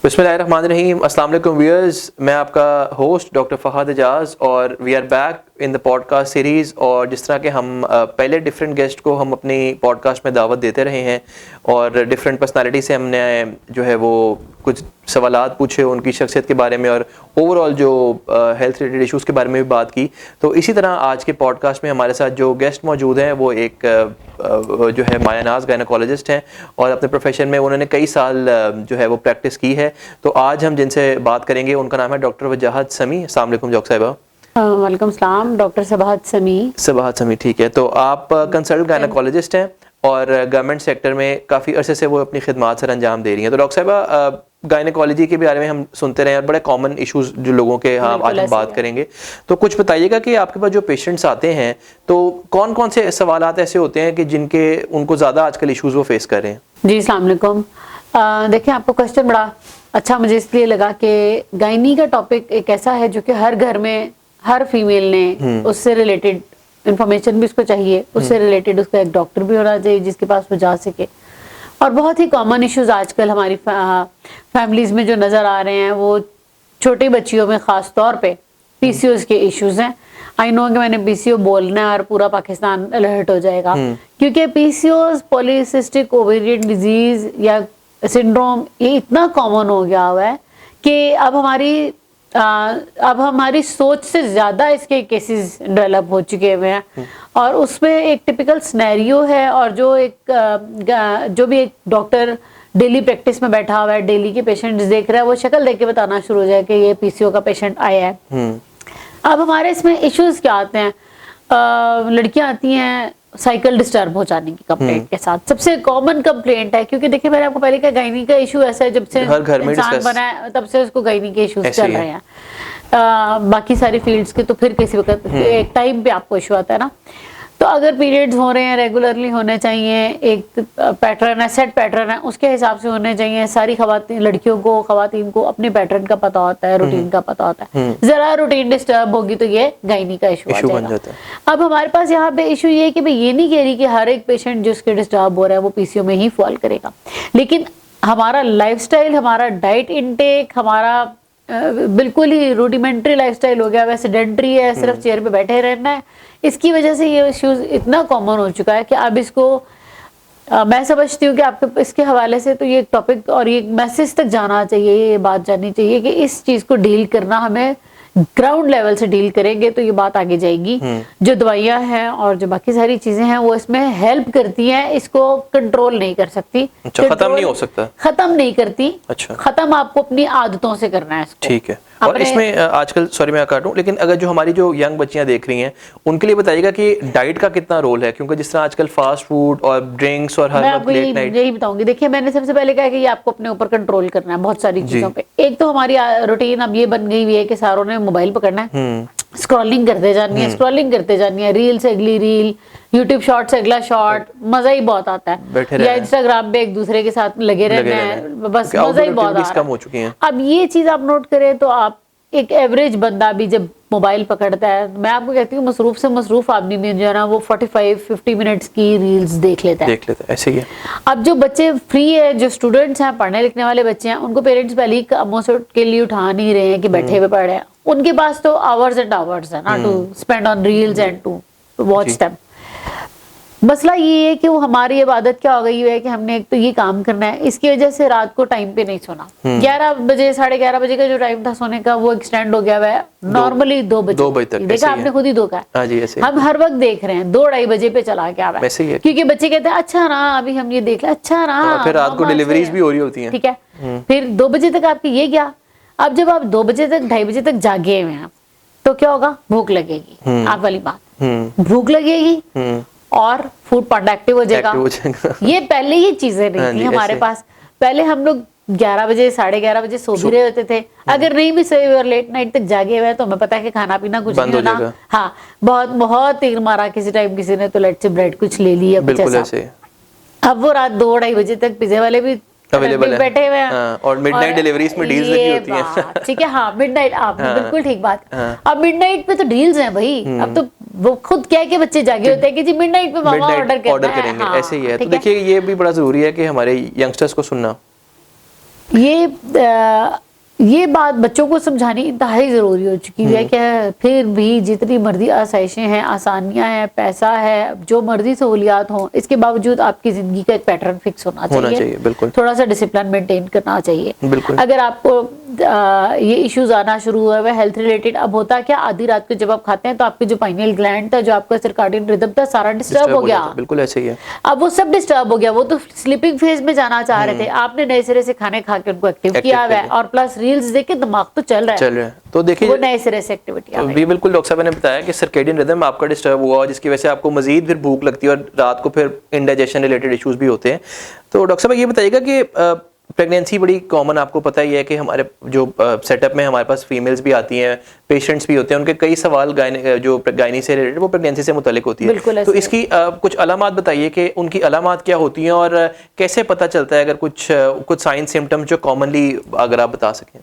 बिस्मिल्लाहिर्रहमानिर्रहीम। अस्सलाम वालेकुम व्यूअर्स, मैं आपका होस्ट डॉक्टर फ़हाद एजाज और we are back in the podcast series. और जिस तरह के हम पहले डिफरेंट गेस्ट को हम अपनी पॉडकास्ट में दावत देते रहे हैं और डिफरेंट पर्सनालिटी से हमने जो है वो कुछ सवालात पूछे उनकी शख्सियत के बारे में और ओवरऑल जो हेल्थ रिलेटेड इश्यूज़ के बारे में भी बात की। तो इसी तरह आज के पॉडकास्ट में हमारे साथ जो गेस्ट मौजूद हैं वो एक जो है माया नाज गायनेकोलॉजिस्ट हैं और अपने प्रोफेशन में उन्होंने कई साल जो है वो प्रैक्टिस की है। तो आज हम जिनसे बात करेंगे उनका नाम है डॉक्टर वजाहत समी। अस्सलाम वालेकुम डॉक्टर साहिबा। वालेकुम सलाम, डॉक्टर सबाहत समी। ठीक है, तो आप कंसल्टेंट गायनेकोलॉजिस्ट हैं और गवर्नमेंट सेक्टर में काफ़ी अरसे से वो अपनी खिदमात सर अंजाम दे रही हैं। तो डॉक्टर साहिबा, गायनेकोलॉजी के बारे में हम सुनते रहे और बड़े कॉमन इश्यूज जो लोगों के आज हम बात करेंगे। तो कुछ बताइएगा कि आपके पास जो पेशेंट्स आते हैं तो कौन कौन से सवालात ऐसे होते हैं कि जिनके उनको ज़्यादा आजकल इश्यूज वो फेस कर रहे हैं? जी अस्सलाम वालेकुम। देखिए, आपको क्वेश्चन बड़ा अच्छा मुझे इसलिए लगा कि गायनी का टॉपिक एक ऐसा है जो कि हर घर में हर फीमेल ने उससे रिलेटेड इंफॉर्मेशन भी उसको चाहिए, उससे रिलेटेड उसका एक डॉक्टर भी होना चाहिए जिसके पास वो जा सके। और बहुत ही कॉमन इश्यूज आजकल हमारी फैमिलीज में जो नज़र आ रहे हैं वो छोटी बच्चियों में ख़ास तौर पे पीसीओएस के इश्यूज हैं। आई नो कि मैंने पीसीओ बोलना है और पूरा पाकिस्तान अलर्ट हो जाएगा, क्योंकि पीसीओएस, पॉलीसिस्टिक ओवेरियन डिजीज या सिंड्रोम, ये इतना कॉमन हो गया हुआ है कि अब हमारी सोच से ज़्यादा इसके केसेस डेवलप हो चुके हुए हैं। और उसमें एक टिपिकल सिनेरियो है और जो भी एक डॉक्टर डेली प्रैक्टिस में बैठा हुआ है, डेली के पेशेंट्स देख रहा है, वो शक्ल देख के बताना शुरू हो जाए कि ये पीसीओ का पेशेंट आया है। अब हमारे इसमें इश्यूज क्या आते हैं? लड़कियां आती हैं साइकिल डिस्टर्ब हो जाने की कंप्लेंट के साथ। सबसे कॉमन कंप्लेंट है, क्योंकि देखिए मैंने आपको पहले कहा गायनी का इशू ऐसा है जब से इंसान बना है तब से उसको गायनी के इश्यूज चल रहे हैं। बाकी सारी फील्ड्स के तो फिर किसी वक्त एक टाइम पे आपको इशू आता है ना। तो अगर पीरियड्स हो रहे हैं रेगुलरली होने चाहिए, एक पैटर्न है, सेट पैटर्न है, उसके हिसाब से होने चाहिए। सारी लड़कियों को, खवातीन को अपने पैटर्न का पता होता है, रूटीन का पता होता है। जरा रूटीन डिस्टर्ब होगी तो ये गायनी का इशू बन जाता है। अब हमारे पास यहाँ पे इशू ये है कि भाई ये नहीं कह रही कि हर एक पेशेंट जिसके डिस्टर्ब हो रहा है वो पीसीओ में ही फॉल करेगा, लेकिन हमारा लाइफस्टाइल, हमारा डाइट इनटेक, हमारा बिल्कुल ही रूडिमेंट्री लाइफस्टाइल हो गया, वैसे सेडेंटरी है, सिर्फ चेयर पे बैठे रहना है। इसकी वजह से ये इश्यूज इतना कॉमन हो चुका है कि अब इसको मैं समझती हूँ कि आपके इसके हवाले से तो ये टॉपिक और ये मैसेज तक जाना चाहिए, ये बात जानी चाहिए कि इस चीज को डील करना, हमें ग्राउंड लेवल से डील करेंगे तो ये बात आगे जाएगी। जो दवाइयाँ हैं और जो बाकी सारी चीजें हैं वो इसमें हेल्प करती हैं, इसको कंट्रोल नहीं कर सकती। अच्छा, खत्म नहीं हो सकता? खत्म नहीं करती। अच्छा, खत्म आपको अपनी आदतों से करना है इसको। ठीक है। और इसमें आजकल, सॉरी मैं काटूं, लेकिन अगर जो हमारी जो यंग बच्चियां देख रही हैं उनके लिए बताइएगा कि डाइट का कितना रोल है, क्योंकि जिस तरह आजकल फास्ट फूड और ड्रिंक्स और हर वक्त लेट नाइट। यही बताऊंगी। देखिए, मैंने सबसे पहले कहा कि ये आपको अपने ऊपर कंट्रोल करना है बहुत सारी चीजों पे। एक तो हमारी रूटीन अब ये बन गई हुई है कि सारों ने मोबाइल पकड़ना है, स्क्रॉलिंग करते जानी है, स्क्रॉलिंग करते जानी है, रील से अगली रील, यूट्यूब शॉर्ट से अगला शॉर्ट, मजा ही बहुत आता है। या इंस्टाग्राम पे एक दूसरे के साथ लगे रहना है, बस मजा ही बहुत आता है। अब ये चीज आप नोट करें तो आप एक एवरेज बंदा भी जब मोबाइल पकड़ता है, मैं आपको कहती हूँ मसरूफ से मसरूफ आदमी भी जो है ना वो 45-50 मिनट्स की रील्स देख लेता है। ऐसे ही है। अब जो बच्चे फ्री है, जो स्टूडेंट्स हैं, पढ़ने लिखने वाले बच्चे हैं, उनको पेरेंट्स पहले ही कामों से के लिए उठा नहीं रहे हैं कि बैठे हुए पढ़ रहे हैं। उनके पास तो आवर्स एंड आवर्स है ना to spend on reels and to watch them. मसला ये है कि वो हमारी इबादत क्या हो गई है कि हमने एक तो ये काम करना है, इसकी वजह से रात को टाइम पे नहीं सोना। 11 बजे 11:30 बजे का जो टाइम था सोने का वो एक्सटेंड हो गया है नॉर्मली 2 बजे तक। देखा आपने खुद ही धोखा है। हम हर वक्त देख रहे हैं 2-2:30 बजे पे चला गया है, क्योंकि बच्चे कहते हैं अच्छा ना अभी हम ये देख ले, अच्छा ना फिर रात को डिलीवरीज भी हो रही होती हैं। ठीक है, फिर 2 बजे तक आपकी ये क्या। अब जब आप 2 बजे तक 2:30 बजे तक जागे हुए हैं तो क्या होगा? भूख लगेगी। आप वाली बात, भूख लगेगी और फूड पार्ट एक्टिव हो जाएगा। ये पहले ही चीजें नहीं थी हमारे पास। पहले हम लोग 11 बजे 11:30 बजे सो भी रहे होते थे। अगर नहीं भी सोए और लेट नाइट तक जागे हुए तो हमें पता है कि खाना पीना कुछ नहीं होना। हाँ, बहुत बहुत तीर मारा किसी टाइम, किसी ने तो लेट से ब्रेड कुछ ले लिया कुछ ऐसा। अब वो रात 2-2:30 बजे तक पिज्जे वाले भी अवेलेबल है, बैठे हुए हैं। और मिडनाइट डिलीवरीज में डील्स लगी होती हैं। ठीक है, हाँ मिडनाइट, आपने बिल्कुल ठीक बात। अब मिडनाइट पे तो डील्स हैं भाई। अब तो वो खुद क्या के बच्चे जागे होते हैं कि जी मिडनाइट पे मामा ऑर्डर करेंगे। ऐसे ही है। तो देखिए, ये भी बड़ा जरूरी है कि हमारे यंगस्टर्स को सुनना। ये बात बच्चों को समझानी इंतहाई ज़रूरी हो चुकी है कि फिर भी जितनी मर्जी आसाइशें हैं, आसानियां हैं, पैसा है, जो मर्जी सहूलियात हों, इसके बावजूद आपकी ज़िंदगी का एक पैटर्न फिक्स होना चाहिए। बिल्कुल। थोड़ा सा डिसिप्लिन मेंटेन करना चाहिए। बिल्कुल। अगर आपको ये इश्यूज आना शुरू हुआ है हेल्थ रिलेटेड, अब होता क्या, आधी रात को जब आप खाते हैं तो आपके जो पाइनियल ग्लैंड था, जो आपका सर्काडियन रिदम था, सारा डिस्टर्ब हो गया। बिल्कुल ऐसे ही है। अब वो सब डिस्टर्ब हो गया। वो तो स्लीपिंग फेज में जाना चाह रहे थे, आपने नए सिरे से खाने खा के उनको एक्टिव किया हुआ है, और प्लस रील्स देख के दिमाग तो चल रहा है। तो देखिए वो नए सिरे से एक्टिविटी आ गई। बिल्कुल डॉक्टर साहब ने बताया कि सर्केडियन रिदम आपका डिस्टर्ब हुआ, जिसकी वजह से आपको मजीद फिर भूख लगती है और रात को फिर इंडाइजेशन रिलेटेड इश्यूज भी होते हैं। तो डॉक्टर साहब ये बताइएगा कि प्रेगनेंसी बड़ी कॉमन, आपको पता ही है कि हमारे जो सेटअप में हमारे पास फीमेल्स भी आती हैं, पेशेंट्स भी होते हैं, उनके कई सवाल गायनी से रिलेटेड वो प्रेगनेंसी से मुतालिक होती है। तो इसकी कुछ अलामात बताइए कि उनकी अलामात क्या होती हैं और कैसे पता चलता है, अगर कुछ साइन सिम्टम्स जो कॉमनली अगर आप बता सकें।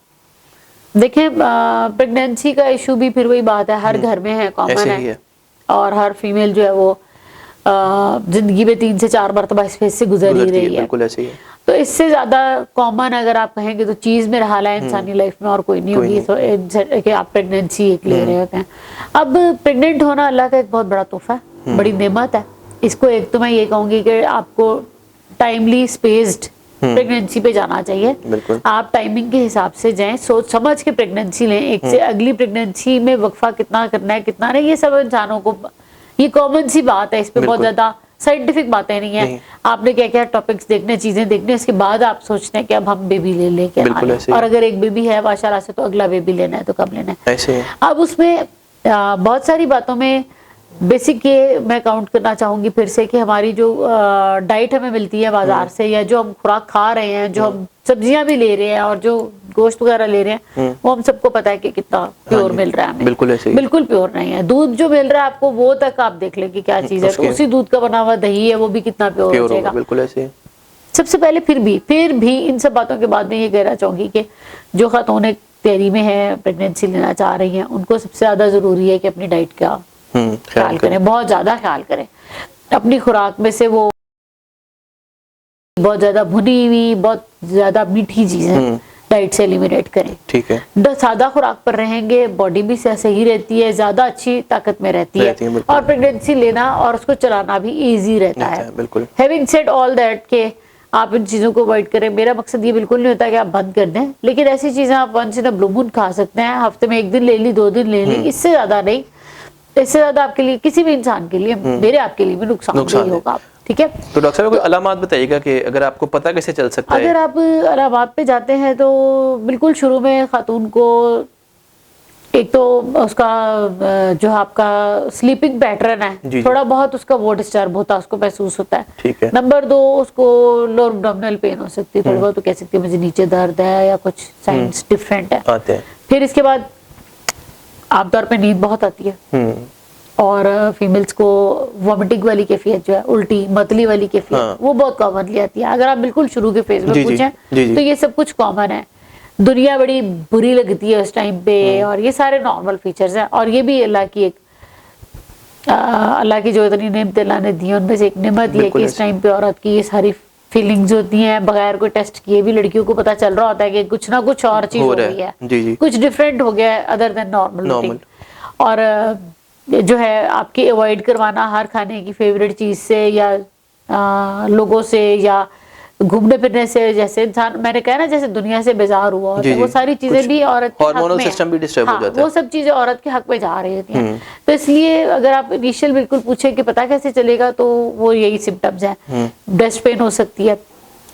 देखिए प्रेगनेंसी का इशू भी फिर वही बात है, हर घर में है, कॉमन है, और हर फीमेल जो है वो जिंदगी में 3 से 4 मरतबा इस फेज से गुजर ही रही है। बिल्कुल ऐसे ही है। तो इससे ज्यादा कॉमन अगर आप कहेंगे तो चीज में रहा है इंसानी लाइफ में और कोई नहीं होगी, तो कि आप प्रेगनेंसी एक ले रहे होते हैं। अब प्रेग्नेंट होना अल्लाह का एक बहुत बड़ा तोहफा है, बड़ी नेमत है। इसको एक तो मैं ये कहूंगी कि आपको टाइमली स्पेस्ड प्रेगनेंसी पे जाना चाहिए। आप टाइमिंग के हिसाब से जाएं, सोच समझ के प्रेगनेंसी लें। एक से अगली प्रेगनेंसी में वक्फा कितना करना है, कितना नहीं, ये सब इंसानों को, ये कॉमन सी बात है। इस पे बहुत ज्यादा साइंटिफिक बातें नहीं है। आपने क्या क्या टॉपिक्स देखने, चीजें देखने, उसके बाद आप सोचते हैं कि अब हम बेबी ले लेके आए, और अगर एक बेबी है माशाल्लाह से तो अगला बेबी लेना है तो कब लेना है। अब उसमें बहुत सारी बातों में बेसिक ये मैं काउंट करना चाहूंगी फिर से कि हमारी जो डाइट हमें मिलती है बाजार से, या जो हम खुराक खा रहे हैं, जो हम सब्जियां भी ले रहे हैं और जो गोश्त वगैरह ले रहे हैं, वो हम सबको पता है कि कितना प्योर मिल रहा है हमें। बिल्कुल प्योर नहीं है। दूध जो मिल रहा है आपको, वो तक आप देख लें कि क्या चीज है, तो उसी दूध का बना हुआ दही है, वो भी कितना प्योर हो जाएगा। बिल्कुल ऐसे। सबसे पहले फिर भी इन सब बातों के बाद में ये कहना चाहूंगी कि जो खातून तैयारी में है, प्रेगनेंसी लेना चाह रही हैं, उनको सबसे ज्यादा जरूरी है कि अपनी डाइट का ख्याल करें, बहुत ज्यादा ख्याल करें। अपनी खुराक में से वो बहुत ज्यादा भुनी हुई, बहुत ज्यादा मीठी चीजें डाइट से एलिमिनेट करें। ठीक है। सादा खुराक पर रहेंगे, बॉडी भी सही रहती है, ज्यादा अच्छी ताकत में रहती है, और प्रेगनेंसी लेना और उसको चलाना भी इजी रहता है। बिल्कुल। हैविंग सेड ऑल दैट के आप इन चीजों को अवॉइड करें। मेरा मकसद ये बिल्कुल नहीं होता कि आप बंद कर दें, लेकिन ऐसी चीजें आप once in a blue moon खा सकते हैं। हफ्ते में 1 दिन ले ली, 2 दिन ले ली, इससे ज्यादा नहीं। इससे ज्यादा आपके लिए, किसी भी इंसान के लिए, मेरे आपके लिए भी नुकसान होगा। ठीक है। तो डॉक्टर साहब कोई अलामात बताइएगा कि अगर आपको पता कैसे चल सकता है? अगर आप अलामात पे जाते हैं तो बिल्कुल शुरू में खातून को एक तो उसका जो आपका स्लीपिंग पैटर्न है, थोड़ा बहुत उसका वो डिस्टर्ब होता है, उसको महसूस होता है। ठीक है। नंबर 2, उसको लोअर एब्डोमिनल पेन हो सकती है, थोड़ा बहुत, तो कह सकती है मुझे नीचे दर्द है या कुछ साइंस डिफरेंट है आते हैं। फिर इसके बाद आमतौर पे नींद बहुत आती है, और फीमेल्स को वॉमिटिंग वाली कैफियत जो है, उल्टी मतली वाली कैफियत, वो बहुत कॉमनली आती है। अगर आप बिल्कुल शुरू के फेज में पूछें तो ये सब कुछ कॉमन है। दुनिया बड़ी बुरी लगती है उस टाइम पे, और ये सारे नॉर्मल फीचर्स हैं। और ये भी अल्लाह की जो इतनी नेमत अल्लाह ने दी है, उनमें से एक नेमत ये कि इस टाइम पे औरत की ये सारी फीलिंग्स होती हैं, बगैर कोई टेस्ट किए भी लड़कियों को पता चल रहा होता है कि कुछ ना कुछ और चीज हो रही है, कुछ डिफरेंट हो गया है अदर देन नॉर्मल। और जो है आपकी अवॉइड करवाना हर खाने की फेवरेट चीज से, या लोगों से, या घूमने फिरने से, जैसे इंसान, मैंने कहा ना, जैसे दुनिया से बेजार हुआ होता है, वो सारी चीजें भी औरत के हक में, सिस्टम भी डिस्टर्ब हो जाता है, वो सब चीजें औरत के हक में जा रही होती हैं। तो इसलिए अगर आप इनिशियल बिल्कुल पूछे कि पता कैसे चलेगा, तो वो यही सिम्टम्स हैं। ब्रेस्ट पेन हो सकती है,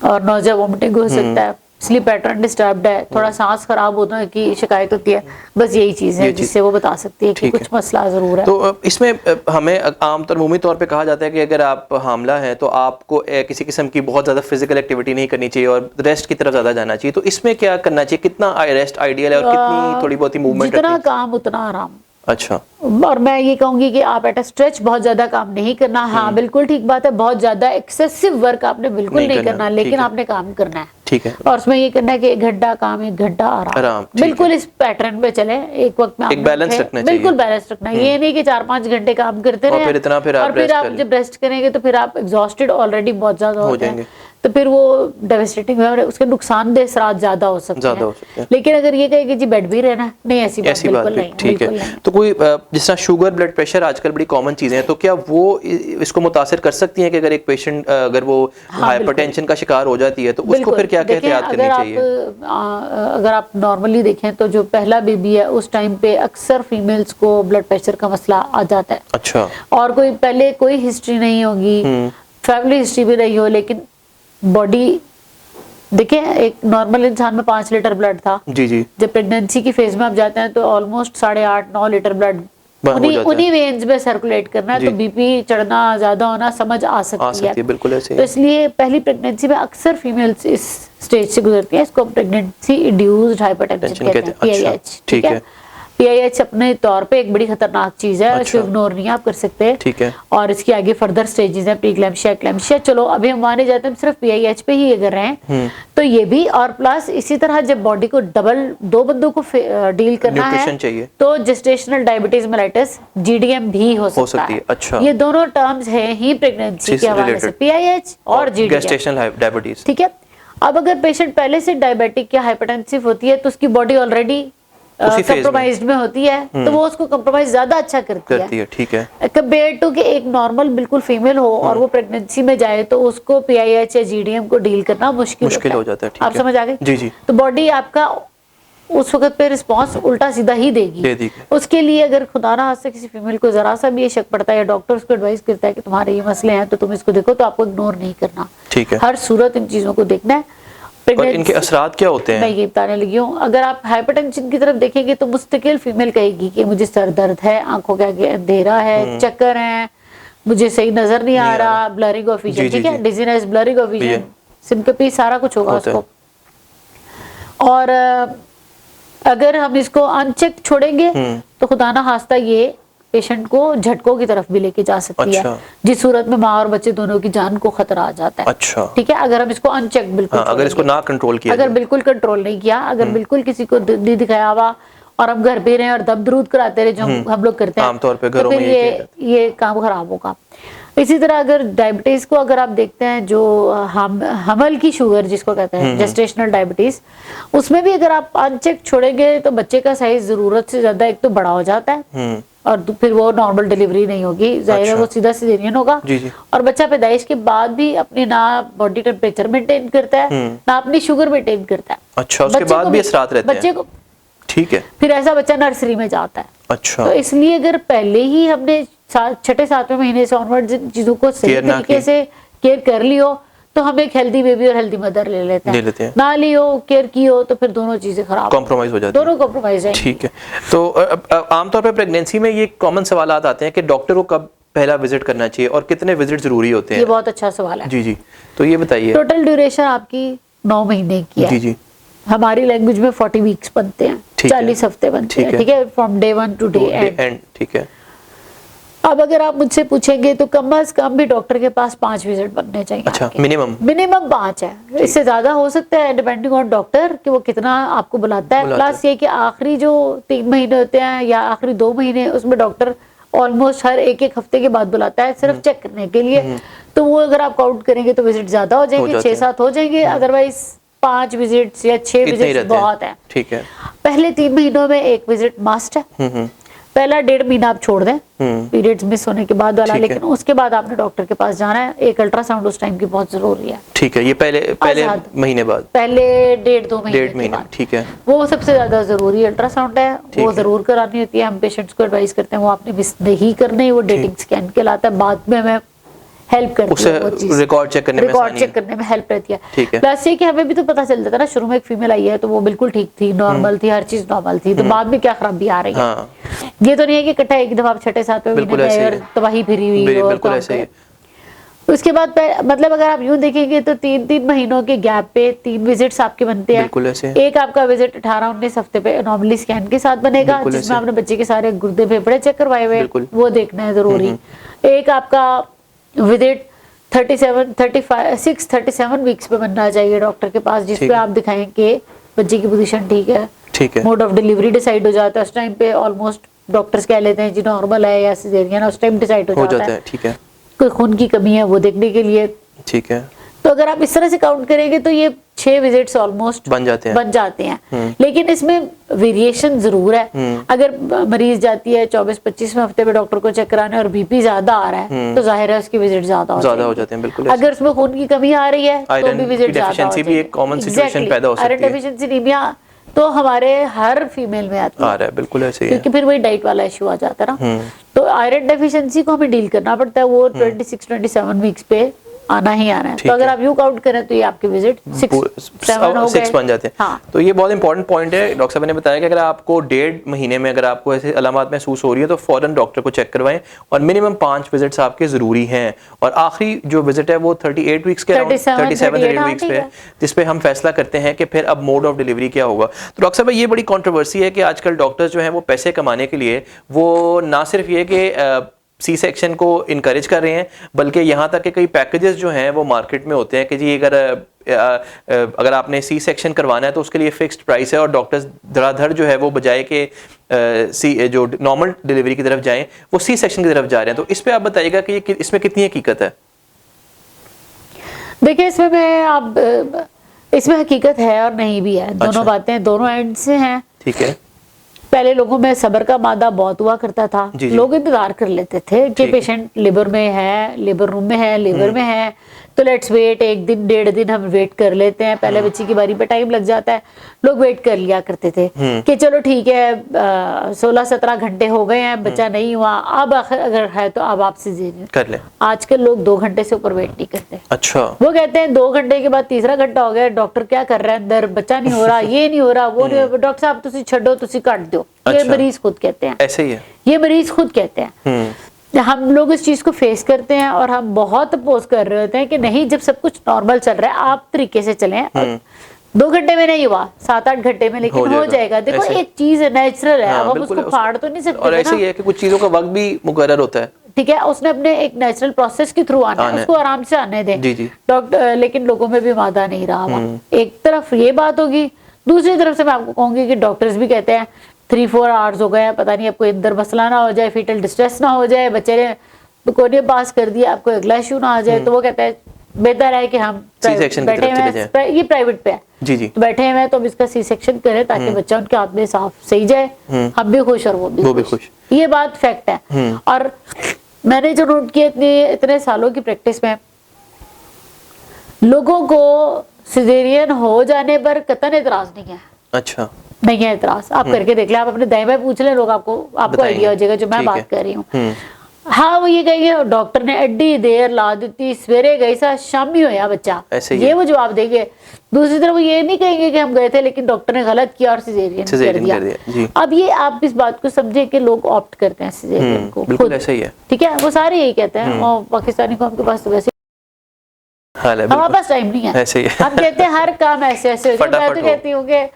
और नौजिया वोमिटिंग हो सकता है, स्लीप पैटर्न डिस्टर्ब्ड है, थोड़ा सांस खराब होने की शिकायत होती है, बस यही चीज है जिससे वो बता सकती है कि कुछ मसला जरूर है। तो इसमें हमें आमतौर मुमूमी तौर पे कहा जाता है कि अगर आप हामला हैं तो आपको किसी किस्म की बहुत ज्यादा फिजिकल एक्टिविटी नहीं करनी चाहिए और रेस्ट की तरफ ज्यादा जाना चाहिए। तो इसमें क्या करना चाहिए, कितना रेस्ट आइडियल है और कितनी थोड़ी बहुत ही मूवमेंट? जितना काम उतना आराम। अच्छा। और मैं ये कहूंगी कि आप एट अ स्ट्रेच बहुत ज्यादा काम नहीं करना। हाँ बिल्कुल ठीक बात है, बहुत ज्यादा एक्सेसिव वर्क आपने बिल्कुल नहीं करना, लेकिन आपने काम करना है। ठीक है। और उसमें ये करना है कि 1 घंटा काम, 1 घंटा आराम, बिल्कुल इस पैटर्न पे चले। एक वक्त में एक बैलेंस रखना चाहिए, बिल्कुल बैलेंस रखना है। ये नहीं कि 4-5 घंटे काम करते रहे और फिर आप जब रेस्ट करेंगे तो फिर आप एग्जॉस्टेड ऑलरेडी बहुत ज्यादा हो जाएंगे, तो फिर वो डेवास्टेटिंग है, उसके नुकसानदेह असरात ज्यादा हो सकते हैं। लेकिन अगर ये कहे कि जी बेड भी रहना, नहीं, ऐसी बात बिल्कुल नहीं। ठीक है। तो कोई जिस तरह शुगर, ब्लड प्रेशर आजकल बड़ी कॉमन चीजें हैं, तो क्या वो इसको मुतासिर कर सकती हैं कि अगर एक पेशेंट अगर वो हाइपरटेंशन का शिकार हो जाती है तो उसको फिर क्या एहतियात करनी चाहिए? अगर आप नॉर्मली देखें तो जो पहला बेबी है उस टाइम पे अक्सर फीमेल्स को ब्लड प्रेशर का मसला आ जाता है। अच्छा। और कोई पहले कोई हिस्ट्री नहीं होगी, फैमिली हिस्ट्री भी नहीं हो, लेकिन बॉडी देखिए, एक नॉर्मल इंसान में 5 लीटर ब्लड था जी जी। जब प्रेगनेंसी की फेज में आप जाते हैं तो ऑलमोस्ट 8.5-9 लीटर ब्लड उन्हीं वेन्स में सर्कुलेट करना है, तो बीपी चढ़ना, ज्यादा होना समझ आ सकती है। बिल्कुल ऐसे। तो इसलिए पहली प्रेगनेंसी में अक्सर फीमेल्स इस स्टेज से गुजरती है, इसको प्रेगनेंसी इंड्यूस्ड हाइपरटेंशन कहते हैं, PIH। ठीक है। PIH अपने तौर पे एक बड़ी खतरनाक चीज है, इसको इग्नोर नहीं आप कर सकते। ठीक है। और इसकी आगे फर्दर स्टेजेस हैं, प्रीक्लैम्सिया, एक्लैम्सिया। चलो अभी हम माने जाते हैं सिर्फ PIH पे ही कर रहे हैं, तो ये भी। और प्लस इसी तरह जब बॉडी को डबल 2 बंदों को डील करना है तो जेस्टेशनल डायबिटीज मेलाइटिस, GDM भी हो सकता है। अच्छा। ये दोनों टर्म्स हैं ही प्रेगनेंसी के हवाले से, PIH और GDM, जेस्टेशनल डायबिटीज। ठीक है। अब अगर पेशेंट पहले से डायबिटिक या हाइपरटेंसिव होती है तो उसकी बॉडी ऑलरेडी कंप्रोमाइज्ड में होती है, तो वो उसको कंप्रोमाइज ज्यादा अच्छा करती है। ठीक है। कंपेयर टू कि एक नॉर्मल बिल्कुल फीमेल हो और वो प्रेगनेंसी में जाए तो उसको PIH या GDM को डील करना मुश्किल हो जाता है। आप समझ आ गए? जी जी। तो बॉडी आपका उस वक्त पे रिस्पॉन्स उल्टा सीधा ही देगी। उसके लिए अगर खुदा ना हाथ से किसी फीमेल को जरा सा भी ये शक पड़ता है या डॉक्टर उसको एडवाइस करता है कि तुम्हारे ये मसले हैं तो तुम इसको देखो, तो आपको इग्नोर नहीं करना। ठीक है। हर सूरत इन चीजों को देखना है। और इनके असरात क्या होते हैं? मैं ये बताने लगी हूँ। अगर आप हाइपरटेंशन की तरफ देखेंगे तो मुस्तकिल फीमेल कहेगी कि मुझे सर दर्द है, आंखों के आगे अंधेरा है, चक्कर है, मुझे सही नजर नहीं आ रहा, ब्लरिंग ऑफ विजन, ठीक है, डिजीनेस, ब्लरिंग ऑफ विजन, सिंकोपी, सारा कुछ होगा उसको। और अगर हम इसको अनचेक छोड़ेंगे तो खुदा ना खास्ता ये पेशेंट को झटकों की तरफ भी लेके जा सकती है, जिस सूरत में माँ और बच्चे दोनों की जान को खतरा आ जाता है। अच्छा। ठीक है। अगर हम इसको अनचेक बिल्कुल अगर इसको ना कंट्रोल किया, अगर बिल्कुल कंट्रोल नहीं किया, अगर बिल्कुल किसी को नहीं दिखाया हुआ और हम घर पे रहे और दम दरूद कराते रहे जो हम लोग करते हैं आमतौर पे घरों में, ये काम खराब होगा। इसी तरह अगर डायबिटीज को अगर आप देखते हैं, जो हमल की शुगर जिसको कहते हैं जेस्टेशनल डायबिटीज, उसमें भी अगर आप अनचेक छोड़ेंगे तो बच्चे का साइज जरूरत से ज्यादा एक तो बड़ा हो जाता है और फिर वो नॉर्मल डिलीवरी नहीं होगी, जाहिर है वो सीधा सिजेरियन होगा। और बच्चा पैदाइश के बाद भी अपनी ना बॉडी टेम्परेचर मेंटेन करता है ना अपनी शुगर मेंटेन करता है। अच्छा। उसके बाद भी असरात रहते हैं बच्चे को। ठीक है। फिर ऐसा बच्चा नर्सरी में जाता है। अच्छा। तो इसलिए अगर पहले ही हमने 6-7वें महीने से ऑनवर्ड चीजों को सही तरीके से केयर कर लियो तो हम एक हेल्दी बेबी और हेल्दी मदर ले लेते हैं। ना लियो, केयर की हो तो फिर दोनों चीजें खराब, कॉम्प्रोमाइज हो जाती है, दोनों कॉम्प्रोमाइज है। ठीक है। तो आमतौर पर प्रेगनेंसी में ये कॉमन सवाल आते हैं कि डॉक्टर को कब पहला विजिट करना चाहिए और कितने विजिट जरूरी होते हैं? ये बहुत अच्छा सवाल है। जी जी। तो ये बताइए। टोटल ड्यूरेशन आपकी 9 महीने की है। जी जी। हमारी लैंग्वेज में 40 वीक्स बनते हैं, 40 हफ्ते बनते हैं। ठीक है। From day 1 to day end. ठीक है। अब अगर आप मुझसे पूछेंगे तो कम से कम भी डॉक्टर के पास 5 विजिट बनने चाहिए। अच्छा। मिनिमम 5 है, इससे ज्यादा हो सकता है डिपेंडिंग ऑन डॉक्टर कि वो कितना आपको बुलाता है। प्लस ये कि आखिरी जो 3 महीने होते हैं या आखिरी 2 महीने, उसमें डॉक्टर ऑलमोस्ट हर एक हफ्ते के बाद बुलाता है सिर्फ चेक करने के लिए। तो वो अगर आप काउंट करेंगे तो विजिट ज्यादा हो जाएंगे, 6-7 हो जाएंगे। अदरवाइज 5 विजिट या 6 विजिट बहुत है। ठीक है। पहले 3 महीनों में 1 विजिट मस्ट है। पहला 1.5 महीना आप छोड़ दें पीरियड्स मिस होने के बाद वाला, लेकिन उसके बाद आपने डॉक्टर के पास जाना है। एक अल्ट्रासाउंड उस टाइम की बहुत जरूरी है। ठीक है। ये पहले महीने बाद, पहले 1.5-2 महीने। ठीक है। वो सबसे ज्यादा जरूरी अल्ट्रासाउंड है, वो जरूर करानी होती है। हम पेशेंट्स को एडवाइस करते हैं वो आपने मिस नहीं करनी, वो डेटिंग स्कैन कहलाता है। बाद में हमें हेल्प करती है, वो चीज रिकॉर्ड चेक करने में हेल्प रहती है। प्लस ये कि हमें भी तो पता चल जाता है ना, शुरू में एक फीमेल आई है तो वो बिल्कुल ठीक थी, नॉर्मल थी, हर चीज नॉर्मल थी, तो बाद में क्या खराबी आ रही है। ये तो नहीं है कि इकट्ठा एक दफा 6-7वें महीने में तबाही फिरी हुई हो। उसके बाद मतलब अगर आप यूं देखेंगे तो 3-3 महीनों के गैप पे 3 विजिट्स आपके बनते हैं। एक आपका विजिट 18-19 हफ्ते पे एनोमली स्कैन के साथ बनेगा, जिसमें आपने बच्चे के सारे गुर्दे फेफड़े चेक करवाए हुए, वो देखना है जरूरी। एक आपका विजिट 37 वीक्स पे बनना चाहिए डॉक्टर के पास, जिसपे आप दिखाएं कि बच्चे की पोजीशन ठीक है, मोड ऑफ डिलीवरी डिसाइड हो जाता है उस टाइम पे। ऑलमोस्ट डॉक्टर्स कह लेते हैं जी नॉर्मल है या सिजेरियन है, उस टाइम डिसाइड हो जाता है। ठीक है, कोई खून की कमी है वो देखने के लिए। ठीक है, तो अगर आप इस तरह से काउंट करेंगे तो ये 6 विजिट्स ऑलमोस्ट बन जाते हैं। लेकिन इसमें वेरिएशन जरूर है। अगर मरीज जाती है 24-25वें हफ्ते में डॉक्टर को चेक कराने और बीपी ज्यादा आ रहा है तो जाहिर है उसकी विजिट ज्यादा हो जाते हैं। बिल्कुल। अगर उसमें खून की कमी आ रही है तो भी विजिट ज्यादा हो जाती है। एक कॉमन सिचुएशन पैदा हो सकती है। आयरन डेफिशिएंसी एनीमिया तो हमारे हर फीमेल में आती है, बिल्कुल ऐसे ही है, क्योंकि फिर वही डाइट वाला इशू आ जाता है ना। तो आयरन डेफिशिएंसी को हमें डील करना पड़ता है, वो 26-27 वीक्स पे आना ही आना है। तो अगर आप यूं काउंट करें तो ये आपके विजिट 6 बन जाते हैं। हाँ। तो ये बहुत इंपॉर्टेंट पॉइंट है। डॉक्टर साहब ने बताया कि अगर आपको 1.5 महीने में अगर आपको ऐसे अलामत महसूस हो रही है तो फौरन डॉक्टर को चेक करवाएं, और मिनिमम 5 विजिट्स आपके जरूरी हैं। और आखिरी जो विजिट है वो 38 वीक्स के 37 वीक्स पे, जिसपे हम फैसला करते हैं कि फिर अब मोड ऑफ डिलीवरी क्या होगा। तो डॉक्टर साहब ये बड़ी कंट्रोवर्सी है कि आजकल डॉक्टर्स जो हैं वो पैसे कमाने के लिए वो ना सिर्फ ये कि सी सेक्शन को इनकरेज कर रहे हैं, बल्कि यहाँ तक कि कई पैकेजेस जो हैं वो मार्केट में होते हैं कि जी अगर आपने सी सेक्शन करवाना है तो उसके लिए फिक्स्ड प्राइस है, और डॉक्टर्स धड़ाधड़ जो है वो बजाय कि जो नॉर्मल डिलीवरी की तरफ जाएं वो सी सेक्शन की तरफ जा रहे हैं। तो इस पे आप बताइएगा कि इसमें कितनी हकीकत है? देखिए इसमें हकीकत है और नहीं भी है। दोनों बातें दोनों एंड से हैं। ठीक है। पहले लोगों में सब्र का मादा बहुत हुआ करता था। लोग इंतजार कर लेते थे कि पेशेंट लिवर में है, लिवर रूम में है, लिवर में है, तो लेट्स वेट, 1 दिन 1.5 दिन हम वेट कर लेते हैं। पहले बच्चे की बारी पे टाइम लग जाता है, लोग वेट कर लिया करते थे कि चलो ठीक है 16-17 घंटे हो गए हैं, बच्चा नहीं हुआ, अब अगर है तो अब आप सिजेरियन कर ले। आजकल लोग 2 घंटे से ऊपर वेट नहीं करते। अच्छा। वो कहते हैं 2 घंटे के बाद तीसरा घंटा हो गया, डॉक्टर क्या कर रहा है अंदर, बच्चा नहीं हो रहा, ये नहीं हो रहा, वो नहीं हो रहा, डॉक्टर साहब तुसी छड्डो, तुसी काट दो। ये मरीज खुद कहते हैं। ऐसे ही है, ये मरीज खुद कहते हैं। हम लोग इस चीज को फेस करते हैं और हम बहुत अपोज कर रहे होते हैं कि नहीं, जब सब कुछ नॉर्मल चल रहा है आप तरीके से चलें। 2 घंटे में नहीं हुआ, 7-8 घंटे में लेकिन हो जाएगा। देखो एक चीज नेचुरल है, अब हम उसको फाड़ तो नहीं सकते। और ऐसे ही है कि कुछ चीजों का वक्त भी मुकर्रर होता है। ठीक है, उसने अपने एक नेचुरल प्रोसेस के थ्रू आना है, उसको आराम से आने दें। डॉक्टर लेकिन लोगों में भी मादा नहीं रहा। एक तरफ ये बात होगी, दूसरी तरफ से मैं आपको कहूंगी कि डॉक्टर्स भी कहते हैं 3-4 आवर्स हो गए, पता नहीं आपको अंदर मसला ना हो जाए, फीटल डिस्ट्रेस ना हो जाए, बच्चे ने कोरिया पास कर दिया, आपको अगला इशू ना आ जाए। तो वो कहता है बेहतर है कि हम बैठे हुए, ये प्राइवेट पे है तो बैठे हुए हैं तो अब इसका सी सेक्शन करें ताकि बच्चा उनके हाथ में साफ सही जाए, हम भी खुश और वो भी खुश। ये बात फैक्ट है। और मैंने जो नोट किया इतने सालों की प्रैक्टिस में, लोगों को सिजेरियन हो जाने पर कतई एतराज नहीं है। अच्छा, नहीं है एतराज। आप करके देख ले, आप अपने दाएं बाएं पूछ ले, लोग आपको आइडिया हो जाएगा जो मैं बात कर रही हूँ। हाँ, वो ये कहेंगे डॉक्टर ने एड्डी देर ला दी, सवेरे गई सा शामी होया बच्चा, ये वो जवाब देंगे। दूसरी तरफ वो ये नहीं कहेंगे कि हम गए थे लेकिन डॉक्टर ने गलत किया और सिजेरियन कर दिया। अब ये आप इस बात को समझे कि लोग ऑप्ट करते हैं सिजेरियन को, बिल्कुल ऐसा ही है। ठीक है, वो सारे यही कहते हैं। और पाकिस्तानी कौम के पास तो वैसे हमारे पास टाइम नहीं है, ऐसे ही हम कहते हैं हर काम ऐसे ऐसे। मैं तो कहती हूँ कि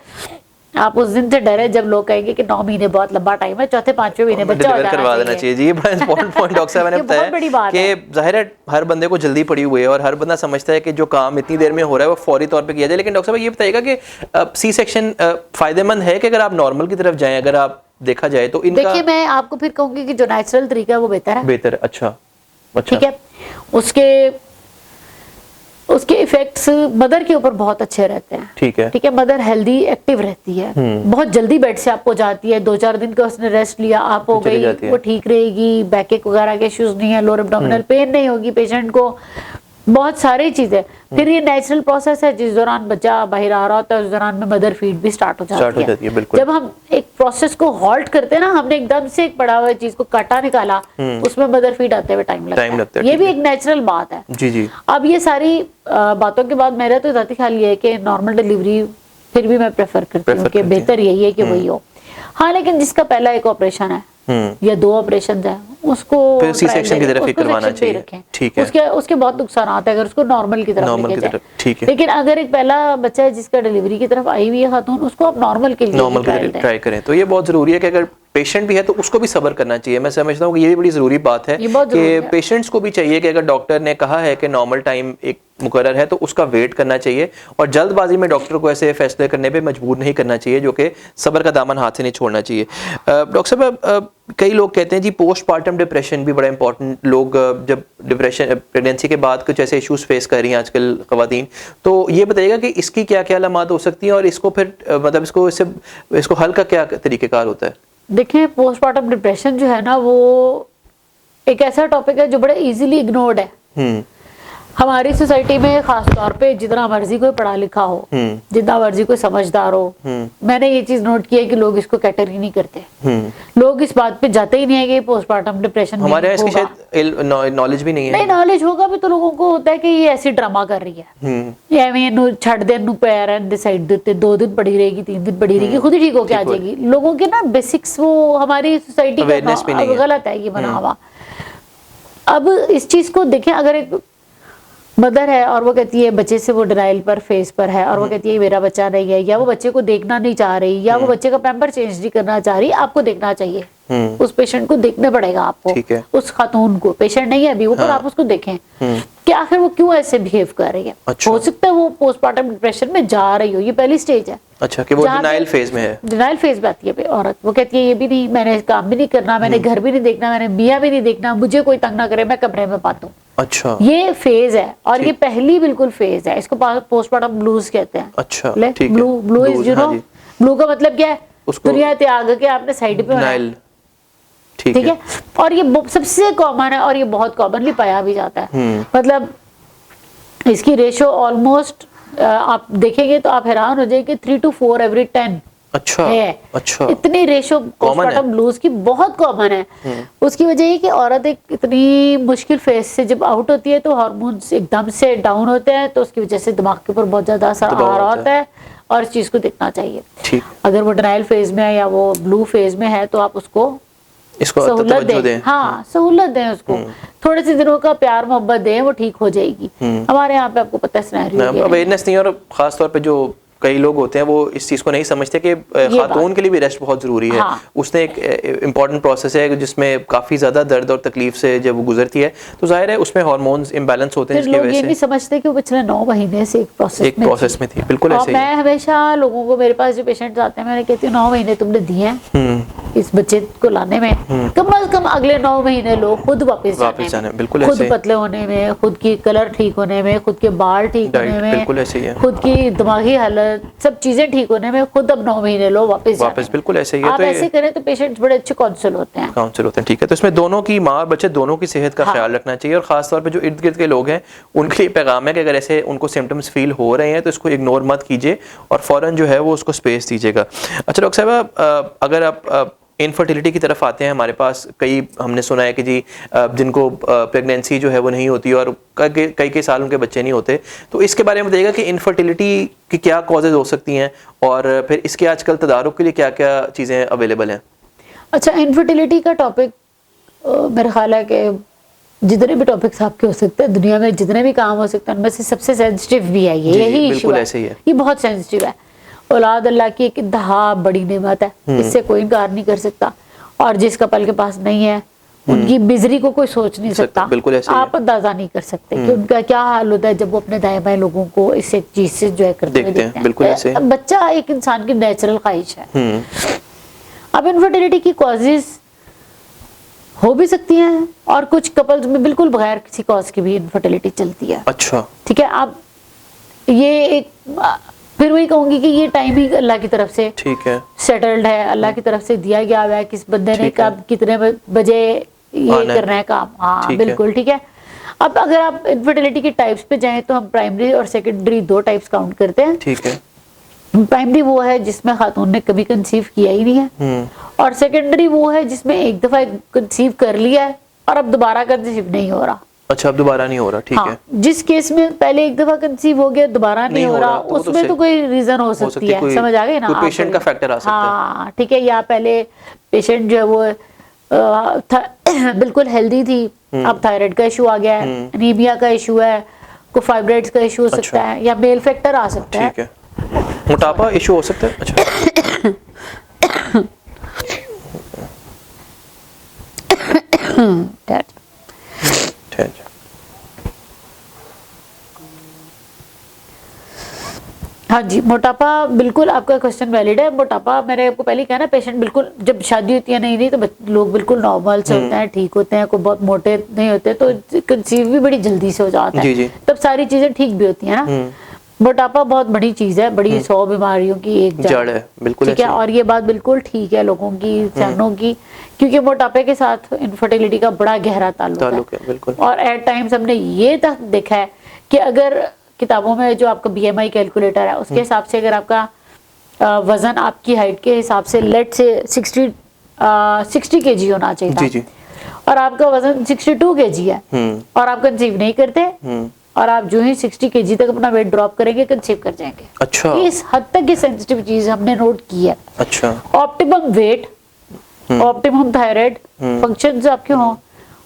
आप उस दिन से डरे जब लोग कहेंगे कि 9 महीने बहुत लंबा टाइम है, 4-5वें महीने बच्चा करवा देना चाहिए। जी, ये बड़ा इंपॉर्टेंट पॉइंट डॉक्टर साहब ने बताया कि जाहिर है हर बंदे को जल्दी पड़ी हुई है और हर बंदा समझता है कि जो काम इतनी देर में हो रहा है वो फौरी तौर पे किया जाए। लेकिन डॉक्टर साहब ये बताइएगा कि सी सेक्शन फायदेमंद है कि अगर आप नॉर्मल की तरफ जाएं, अगर आप देखा जाए तो इनका? देखिए, मैं आपको फिर कहूंगी कि जो नेचुरल तरीका है वो बेहतर है। बेहतर, अच्छा, ठीक है। उसके इफेक्ट्स मदर के ऊपर बहुत अच्छे रहते हैं। ठीक है, मदर हेल्दी एक्टिव रहती है, बहुत जल्दी बेड से आपको जाती है। 2-4 दिन का उसने रेस्ट लिया, आप हो गई, वो ठीक रहेगी, बैक वगैरह के इश्यूज नहीं है, लोअर एब्डोमिनल पेन नहीं होगी पेशेंट को, बहुत सारी चीजें। फिर ये नेचुरल प्रोसेस है, जिस दौरान बच्चा बाहर आ रहा होता है उस दौरान में मदर फीड भी स्टार्ट हो जाती है। जब हम एक प्रोसेस को हॉल्ट करते हैं ना, हमने एकदम से एक पड़ा हुआ चीज को काटा निकाला, उसमें मदर फीड आते हुए टाइम लगता है। ये भी एक नेचुरल बात है। जी। अब ये सारी बातों के बाद मेरा तो जाती ख्याल ये है कि नॉर्मल डिलीवरी फिर भी मैं प्रेफर करती हूँ कि बेहतर यही है कि वही हो। हाँ, लेकिन जिसका पहला एक ऑपरेशन है या 2 ऑपरेशन है, उसको सी सेक्शन की तरफ करवाना चाहिए। ठीक है, उसके बहुत नुकसान आते हैं अगर उसको नॉर्मल की तरफ लेके जाए। ठीक है, लेकिन अगर एक पहला बच्चा है जिसका डिलीवरी की तरफ आई हुई है खातून, उसको आप नॉर्मल के लिए ट्राई करें। तो ये बहुत जरूरी है कि अगर पेशेंट भी है तो उसको भी सब्र करना चाहिए। मैं समझता हूँ कि ये भी बड़ी ज़रूरी बात है कि पेशेंट्स को भी चाहिए कि अगर डॉक्टर ने कहा है कि नॉर्मल टाइम एक मुकर्रर है तो उसका वेट करना चाहिए और जल्दबाजी में डॉक्टर को ऐसे फैसले करने पे मजबूर नहीं करना चाहिए, जो कि सब्र का दामन हाथ से नहीं छोड़ना चाहिए। डॉक्टर साहब, कई लोग कहते हैं जी पोस्टपार्टम डिप्रेशन भी बड़ा इंपॉर्टेंट, लोग जब डिप्रेशन प्रेगनेंसी के बाद कुछ ऐसे इश्यूज फेस कर रही हैं आजकल ख़वातीन, तो ये बताइएगा कि इसकी क्या क्या अलामात हो सकती हैं और इसको फिर मतलब इसको हल का क्या तरीक़ेकार होता है? देखिए, पोस्टपार्टम डिप्रेशन जो है ना, वो एक ऐसा टॉपिक है जो बड़ा इजीली इग्नोर्ड है हमारी सोसाइटी में। खास तौर पे जितना मर्जी कोई पढ़ा लिखा हो, जितना मर्जी कोई समझदार हो, मैंने ये चीज नोट की है कि लोग इसको कैटर ही नहीं करते। लोग इस बात पे जाते ही नहीं है कि पोस्टपार्टम डिप्रेशन हमारे इसकी शायद नॉलेज भी नहीं है। नहीं, नॉलेज होगा भी तो लोगों को होता है कि ये ऐसी ड्रामा कर रही है, या मैं छड़ दे पैर एंड साइड देते, 2 दिन पड़ी रहेगी, 3 दिन पड़ी रहेगी, खुद ही ठीक होके आ जाएगी। लोगों के ना बेसिक्स, वो हमारी सोसाइटी का गलत है ये बना हुआ। अब इस चीज को देखें, अगर एक मदर है और वो कहती है बच्चे से वो डिनाइल पर फेस पर है और वो कहती है मेरा बच्चा नहीं है, या वो बच्चे को देखना नहीं चाह रही, या वो बच्चे का पैम्पर चेंज नहीं करना चाह रही, आपको देखना चाहिए। उस पेशेंट को देखना पड़ेगा आपको, उस खातून को, पेशेंट नहीं है अभी वो, पर आप उसको देखें कि आखिर वो क्यों ऐसे बिहेव कर रही है। अच्छा। हो सकता है वो पोस्टपार्टम डिप्रेशन में जा रही हो, ये पहली स्टेज है। अच्छा, कि वो डिनाइल फेज में है। डिनाइल फेज में आती है औरत, वो कहती है ये भी नहीं, मैंने काम भी नहीं करना, मैंने घर भी नहीं देखना, मैंने मियाँ भी नहीं देखना, मुझे कोई तंग ना करे, मैं कमरे में पाता हूँ। अच्छा, ये फेज है और ये पहली बिल्कुल फेज है, इसको पोस्टपार्टम ब्लूज कहते हैं। अच्छा, blue is you know, blue का मतलब क्या है? दुनिया त्याग के आपने साइड पे होना है। ठीक है। और ये सबसे कॉमन है और ये बहुत कॉमनली पाया भी जाता है। मतलब इसकी रेशो ऑलमोस्ट आप देखेंगे तो आप हैरान हो जाएंगे, 3 to 4 every 10 अच्छा है। अच्छा, इतनी रेशो पोस्टपार्टम ब्लूज की बहुत कॉमन है। उसकी वजह ये कि औरत एक इतनी मुश्किल फेज से जब आउट होती है तो हार्मोन्स एकदम से डाउन होते हैं, तो उसकी वजह से दिमाग के ऊपर बहुत ज्यादा असर आ रहा होता है और इस चीज को देखना चाहिए। ठीक। अगर वो डिनाइल फेज में है या वो ब्लू फेज में है तो आप उसको सहूलत दें। हाँ, सहूलत दें उसको, थोड़े से दिनों का प्यार मोहब्बत दें, वो ठीक हो जाएगी। हमारे यहाँ पे आपको पता है सिनेरियो अवेयरनेस नहीं, और खास तौर पे जो कई लोग होते हैं वो इस चीज़ को नहीं समझते कि खातून के लिए भी रेस्ट बहुत ज़रूरी है। हाँ। उसने एक इम्पॉर्टेंट प्रोसेस है जिसमें काफ़ी ज़्यादा दर्द और तकलीफ से जब वो गुजरती है तो जाहिर है उसमें हार्मोन्स इम्बैलेंस होते हैं, जिसकी वजह से ये नहीं समझते कि वो पिछले 9 महीने से एक प्रोसेस में थी। बिल्कुल ऐसे ही। मैं हमेशा लोगों को, मेरे पास जो पेशेंट्स आते हैं, मैंने कहती हूँ 9 महीने तुमने दिए हैं इस बच्चे को लाने में, कम से कम अगले 9 महीने लोग खुद वापस जाने में, बिल्कुल खुद पतले होने में, खुद की कलर ठीक होने में, खुद के बाल ठीक होने में, बिल्कुल ऐसे ही है, खुद की दिमागी हालत, सब चीजें ठीक होने में खुद अब 9 महीने लो वापस। बिल्कुल ऐसे ही है। आप तो ऐसे करें तो पेशेंट्स बड़े अच्छे काउंसिल होते हैं। ठीक है। तो इसमें दोनों की, माँ और बच्चे दोनों की सेहत का ख्याल रखना चाहिए, और खास तौर पे जो इर्द गिर्द के लोग हैं उनके लिए पैगाम है कि अगर ऐसे उनको सिम्टम्स फील हो रहे हैं तो इसको इग्नोर मत कीजिए और फौरन जो है वो उसको स्पेस दीजिएगा। अच्छा डॉक्टर साहब, अगर आप इनफर्टिलिटी की तरफ आते हैं, हमारे पास कई, हमने सुना है कि जी जिनको प्रेगनेंसी जो है वो नहीं होती और कई साल उनके बच्चे नहीं होते, तो इसके बारे में बताइएगा कि इनफर्टिलिटी की क्या कॉजेज हो सकती हैं और फिर इसके आजकल तदारुक के लिए क्या क्या चीज़ें अवेलेबल हैं? अच्छा, इनफर्टिलिटी का टॉपिक मेरा ख्याल है कि जितने भी टॉपिक्स आपके हो सकते हैं दुनिया में, जितने भी काम हो सकते हैं, उनमें से सबसे सेंसिटिव भी है ये, यही इशू है। ये बहुत सेंसिटिव है। औलाद अल्लाह की एक इंतहा बड़ी नेमत है, इससे कोई इनकार नहीं कर सकता, और जिस कपल के पास नहीं है उनकी बिजरी को कोई सोच नहीं सकता। बिल्कुल ऐसे आप अंदाजा नहीं कर सकते कि उनका क्या हाल होता है जब वो अपने दाएं बाएं लोगों को इस एक चीज से जो है करते हुए देखते हैं। बिल्कुल ऐसे। बच्चा एक इंसान की नेचुरल ख्वाहिश है। अब इनफर्टिलिटी की कॉजेज हो भी सकती हैं और कुछ कपल्स में बिल्कुल बगैर किसी कॉज की भी इनफर्टिलिटी चलती है। अच्छा, ठीक है। अब ये एक, फिर वही कहूंगी कि ये टाइमिंग अल्लाह की तरफ से ठीक है, सेटल्ड है, अल्लाह की तरफ से दिया गया हुआ है किस बंदे ने कब कितने बजे ये करना है काम। हाँ बिल्कुल ठीक है। अब अगर आप इनफर्टिलिटी के टाइप्स पे जाएं तो हम प्राइमरी और सेकेंडरी 2 टाइप्स काउंट करते हैं। ठीक है। प्राइमरी वो है जिसमें खातून ने कभी कंसीव किया ही नहीं है, और सेकेंडरी वो है जिसमें एक दफा कंसीव कर लिया है और अब दोबारा कंसीव नहीं हो रहा। अच्छा, अब दोबारा नहीं हो रहा। ठीक है। जिस केस में पहले एक दफा कंसीव हो गया दोबारा नहीं हो रहा, उसमें तो कोई रीजन हो सकती है, समझ आ गई ना, पेशेंट का फैक्टर आ सकता है। हाँ ठीक है। या पहले पेशेंट जो है वो बिल्कुल हेल्दी थी, अब थायराइड का इशू आ गया है, एनीमिया का इशू है, को फाइब्राइड्स का इशू हो सकता है, या मेल फैक्टर आ सकता है। ठीक है। मोटापा इशू हो सकता है। अच्छा जी, मोटापा बिल्कुल आपका क्वेश्चन वैलिड है। मोटापा मैंने आपको पहले कहा ना, पेशेंट बिल्कुल जब शादी होती है नहीं तो लोग बिल्कुल नॉर्मल से होते हैं, ठीक होते हैं, कोई बहुत मोटे नहीं होते, तो कंसीव भी बड़ी जल्दी से हो जाता है। जी। तब सारी चीजें ठीक भी होती है ना। मोटापा बहुत बड़ी चीज है, बड़ी 100 बीमारियों की एक जड़ है, बिल्कुल ठीक है। और ये बात बिल्कुल ठीक है लोगों की, जानों की, क्योंकि मोटापे के साथ इनफर्टिलिटी का बड़ा गहरा ताल्लुक है। बिल्कुल। और एट टाइम्स हमने ये तक देखा है कि अगर किताबों में जो आपका BMI कैलकुलेटर है उसके हिसाब से अगर आपका वजन आपकी हाइट के हिसाब से लेट से 60 kg होना चाहिए जी। और आपका वजन 62 kg है और आप कंसीव नहीं करते और आप जो ही 60 kg तक अपना वेट ड्रॉप करेंगे कंसीव कर जाएंगे। अच्छा। इस हद तक की सेंसिटिव चीज हमने नोट की है। अच्छा। Optimum weight, optimum thyroid functions आपके हों,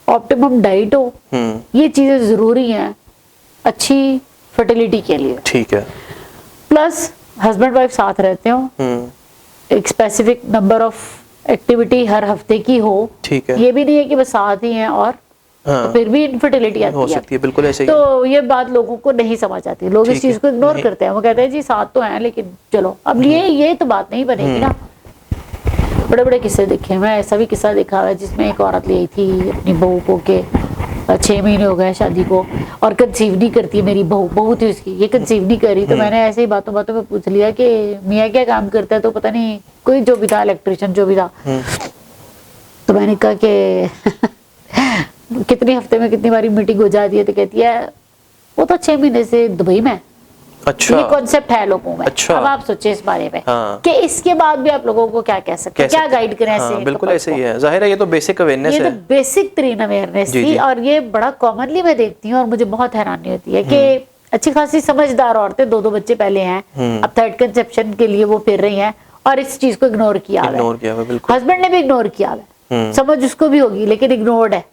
ऑप्टिमम डाइट हो, ये चीजें जरूरी हैं अच्छी फर्टिलिटी के लिए। ठीक है। प्लस हस्बैंड वाइफ साथ रहते हो, एक स्पेसिफिक नंबर ऑफ एक्टिविटी हर हफ्ते की हो। ठीक है। ये भी नहीं है कि बस साथ ही हैं और तो फिर भी इनफर्टिलिटी आती हो सकती है। बिल्कुल ऐसे ही। तो ये बात लोगों को नहीं समझ आती, लोग इस चीज को इग्नोर करते हैं। वो कहते हैं जी साथ तो हैं लेकिन चलो, अब ये तो बात नहीं बनेगी ना। बड़े बड़े किस्से देखे, मैं ऐसा भी किस्सा देखा है जिसमें एक औरत ले आई थी अपनी बहू को के 6 महीने हो गए शादी को और कंसीव नहीं करती है। मेरी बहू थी उसकी, ये कंसीव नहीं करी। तो मैंने ऐसे ही बातों बातों में पूछ लिया कि मियाँ क्या काम करता है, तो पता नहीं कोई जो भी था, इलेक्ट्रिशियन जो भी था। तो मैंने कहा कि कितने हफ्ते में कितनी बारी मीटिंग हो जाती है, तो कहती है वो तो 6 महीने से दुबई में। अच्छा। ये कॉन्सेप्ट है लोगों में। अच्छा। अब आप सोचिए इस बारे में कि इसके बाद भी आप लोगों को क्या कह सकते हैं, क्या गाइड करें ऐसे। बिल्कुल ऐसे ही है, जाहिर है ये तो बेसिक अवेयरनेस है। ये तो बेसिक तरीन अवेयरनेस थी और ये बड़ा कॉमनली मैं देखती हूँ और मुझे बहुत हैरानी होती है कि अच्छी खासी समझदार औरतें 2 बच्चे पहले हैं, अब थर्ड कंसेप्शन के लिए वो फिर रही हैं और इस चीज को इग्नोर किया है। हस्बैंड ने भी इग्नोर किया है, समझ उसको भी होगी लेकिन इग्नोर्ड है।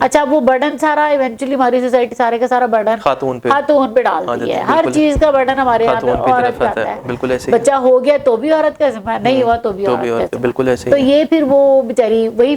अच्छा, वो बर्डन सारा इवेंचुअली हमारी सोसाइटी सारे का सारा बर्डन खातून पे डालती है। हर चीज का बर्डन हमारे यहाँ पे औरत का आता है। बिल्कुल ऐसे। बच्चा हो गया तो भी औरत का जिम्मा, नहीं हुआ तो भी औरत का। बिल्कुल ऐसे। तो ये फिर वो बेचारी वही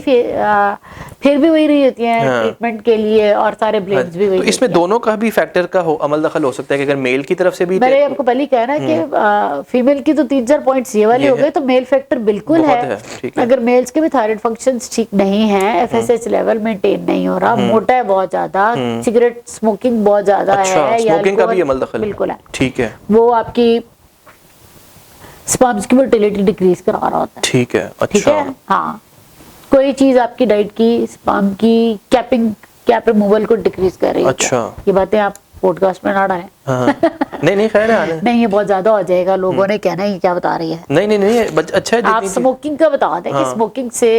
फिर भी वही रही होती है ट्रीटमेंट के लिए और सारे ब्लेम्स भी वही। तो इसमें दोनों का भी फैक्टर का अमल दखल हो सकता है कि अगर मेल की तरफ से भी। मैंने आपको पहले कहा ना कि फीमेल की तो 3-4 पॉइंट्स ये वाले हो गए, तो मेल फैक्टर बिल्कुल है। अगर मेल्स के भी थायराइड फंक्शंस ठीक नहीं है, FSH लेवल मेंटेन नहीं हो रहा, मोटा है बहुत ज्यादा, सिगरेट स्मोकिंग बहुत ज्यादा है, स्मोकिंग का भी अमल दखल बिल्कुल है। ठीक है। वो आपकी स्पर्म्स की मोटिलिटी डिक्रीज करा रहा होता है। ठीक है। ठीक है। हाँ, कोई चीज आपकी डाइट की स्पर्म की कैप रिमूवल को डिक्रीज कर रही है। अच्छा, ये बातें आप पॉडकास्ट में ना डालें। नहीं खैर है। नहीं, ये बहुत ज्यादा हो जाएगा, लोगों ने कहना ये क्या बता रही है। नहीं अच्छा है। आप स्मोकिंग का बता दें कि स्मोकिंग से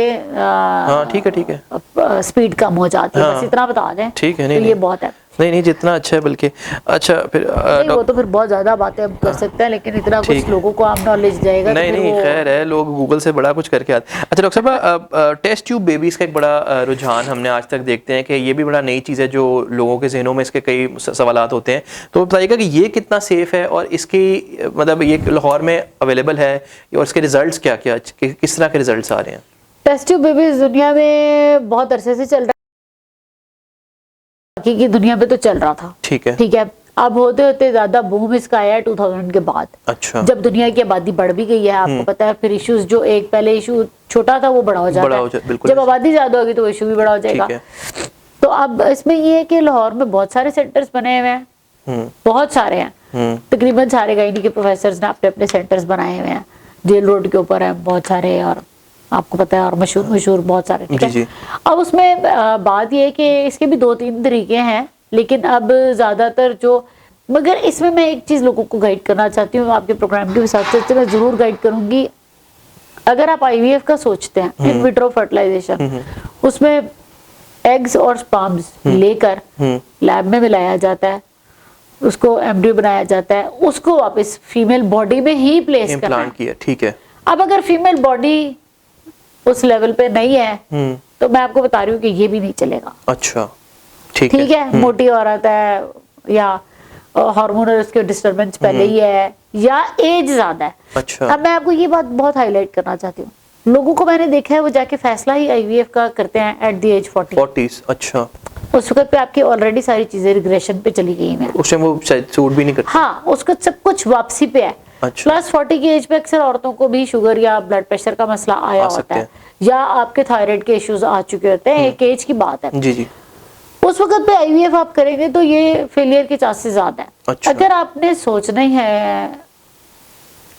ठीक है स्पीड कम हो जाती है, बस इतना बता दें। ठीक है। तो ये बहुत है। नहीं जितना अच्छा है बल्कि अच्छा फिर वो तो फिर बहुत ज्यादा बातें हम कर सकते हैं, लेकिन इतना कुछ लोगों को आम नॉलेज जाएगा। नहीं खैर है, लोग गूगल से बड़ा कुछ करके आते। अच्छा डॉक्टर साहब, टेस्ट ट्यूब बेबीज का एक बड़ा रुझान हमने आज तक देखते हैं कि ये भी बड़ा नई चीज़ है जो लोगों के जहनों में इसके कई सवालात होते हैं। तो बताइएगा कि ये कितना सेफ है और इसकी मतलब ये लाहौर में अवेलेबल है और इसके रिजल्ट्स क्या किस तरह के रिजल्ट्स आ रहे हैं? टेस्ट ट्यूब बेबीज दुनिया में बहुत अरसे से चल रहा है, बाकी की दुनिया पे तो चल रहा था। ठीक है। अब होते होते ज्यादा बूम इसका आया 2000 के बाद। अच्छा। जब दुनिया की आबादी बढ़ भी गई है, आपको पता है, फिर इश्यूज जो एक पहले इशू छोटा था वो बड़ा हो जाता है। जब आबादी ज्यादा होगी तो इशू भी बड़ा हो जाएगा। तो अब इसमें ये है कि लाहौर में बहुत सारे सेंटर्स बने हुए हैं, बहुत सारे हैं, तकरीबन सारे गायनी के प्रोफेसर ने अपने अपने सेंटर्स बनाए हुए हैं। जेल रोड के ऊपर है बहुत सारे, और आपको पता है, और मशहूर बहुत सारे। ठीक है। अब उसमें बात ये है कि इसके भी 2-3 तरीके हैं, लेकिन अब ज्यादातर जो, मगर इसमें मैं एक चीज लोगों को गाइड करना चाहती हूँ आपके प्रोग्राम के हिसाब से, मैं जरूर गाइड करूंगी। अगर आप IVF का सोचते हैं, इन विट्रो फर्टिलाइजेशन, उसमें एग्स और स्पर्म्स लेकर लैब में मिलाया जाता है, उसको एम्ब्रियो बनाया जाता है, उसको वापस फीमेल बॉडी में ही प्लेस करना है। ठीक है। अब अगर फीमेल बॉडी उस लेवल पे नहीं है तो मैं आपको बता रही हूँ कि ये भी नहीं चलेगा। अच्छा, ठीक है। मोटी औरत है या हार्मोनल उसके डिस्टर्बेंस पहले ही है या एज ज्यादा है। अच्छा। अब मैं आपको ये बात बहुत हाईलाइट करना चाहती हूँ, लोगों को मैंने देखा है वो जाके फैसला ही IVF का करते हैं एट द एज 40। अच्छा। उस वक्त पे आपकी ऑलरेडी सारी चीजें रिग्रेशन पे चली गई हैं, उस टाइम वो शायद सूट भी नहीं करती। हाँ, उसका सब कुछ वापसी पे है। अच्छा। प्लस 40 की एज पे अक्सर औरतों को भी शुगर या ब्लड प्रेशर का मसला आया होता है, या आपके थायराइड के इश्यूज आ चुके होते हैं, एक एज की बात है। जी जी। उस वक्त पे आईवीएफ आप करेंगे तो ये फेलियर के चांसेस ज्यादा है। अच्छा। अगर आपने सोचना ही है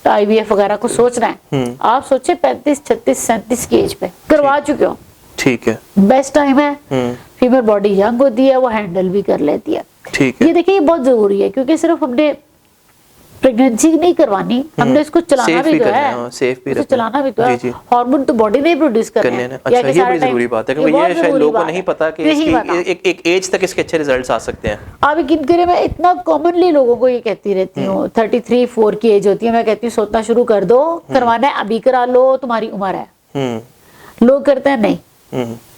आईवीएफ वगैरह को सोचना है, आप सोचे 35, 36, 37 की एज पे करवा चुके हो, ठीक है, बेस्ट टाइम है। फीमेल बॉडी यंग होती है, वो हैंडल भी कर लेती है। ठीक है। ये देखिए, ये बहुत जरूरी है, क्योंकि सिर्फ हमने प्रेगनेंसी नहीं करवानी, हमने इसको चलाना भी तो है, सेफ भी इसको चलाना भी तो है। जी जी। हार्मोन तो बॉडी ने प्रोड्यूस करने हैं। अच्छा, ये बड़ी जरूरी बात है, क्योंकि ये शायद लोगों को नहीं पता कि इसकी एक एज तक इसके अच्छे रिजल्ट्स आ सकते हैं। आप यकीन करें, मैं इतना कॉमनली लोगों को ये कहती रहती हूँ, 33-4 की एज होती है, मैं कहती हूँ सोचना शुरू कर दो, करवाना है अभी करा लो, तुम्हारी उम्र है। लोग करते हैं नहीं।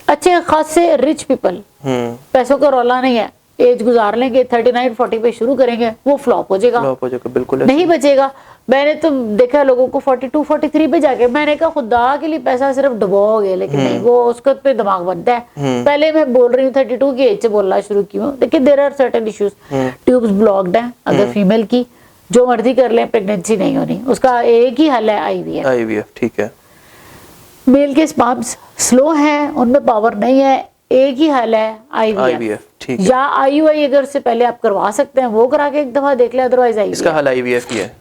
अच्छे खासे रिच पीपल, पैसों का रौला नहीं है, एज गुजार लेंगे, 39-40 पे शुरू करेंगे, वो फ्लॉप हो जाएगा, बिल्कुल नहीं बचेगा। मैंने तो देखा लोगों को 42-43 पे जाके, मैंने कहा खुदा के लिए पैसा सिर्फ डुबोगे, लेकिन नहीं, वो उसके पे दिमाग बनता है। पहले मैं बोल रही हूँ 32 की एज से बोलना शुरू की हूँ, लेकिन there are certain issues. Tubes blocked है, अगर फीमेल की जो मर्जी कर ले, प्रेगनेंसी नहीं होनी, उसका एक ही हल है आईवीएफ। ठीक है। मेल के स्पर्म्स स्लो हैं, उनमें पावर नहीं है, एक ही हल है आईवीएफ। ठीक है। या आईयूआई अगर से पहले आप करवा सकते हैं, वो करा के एक दफा देख ले, अदरवाइज आईवीएफ। इसका हल आईवीएफ ही है,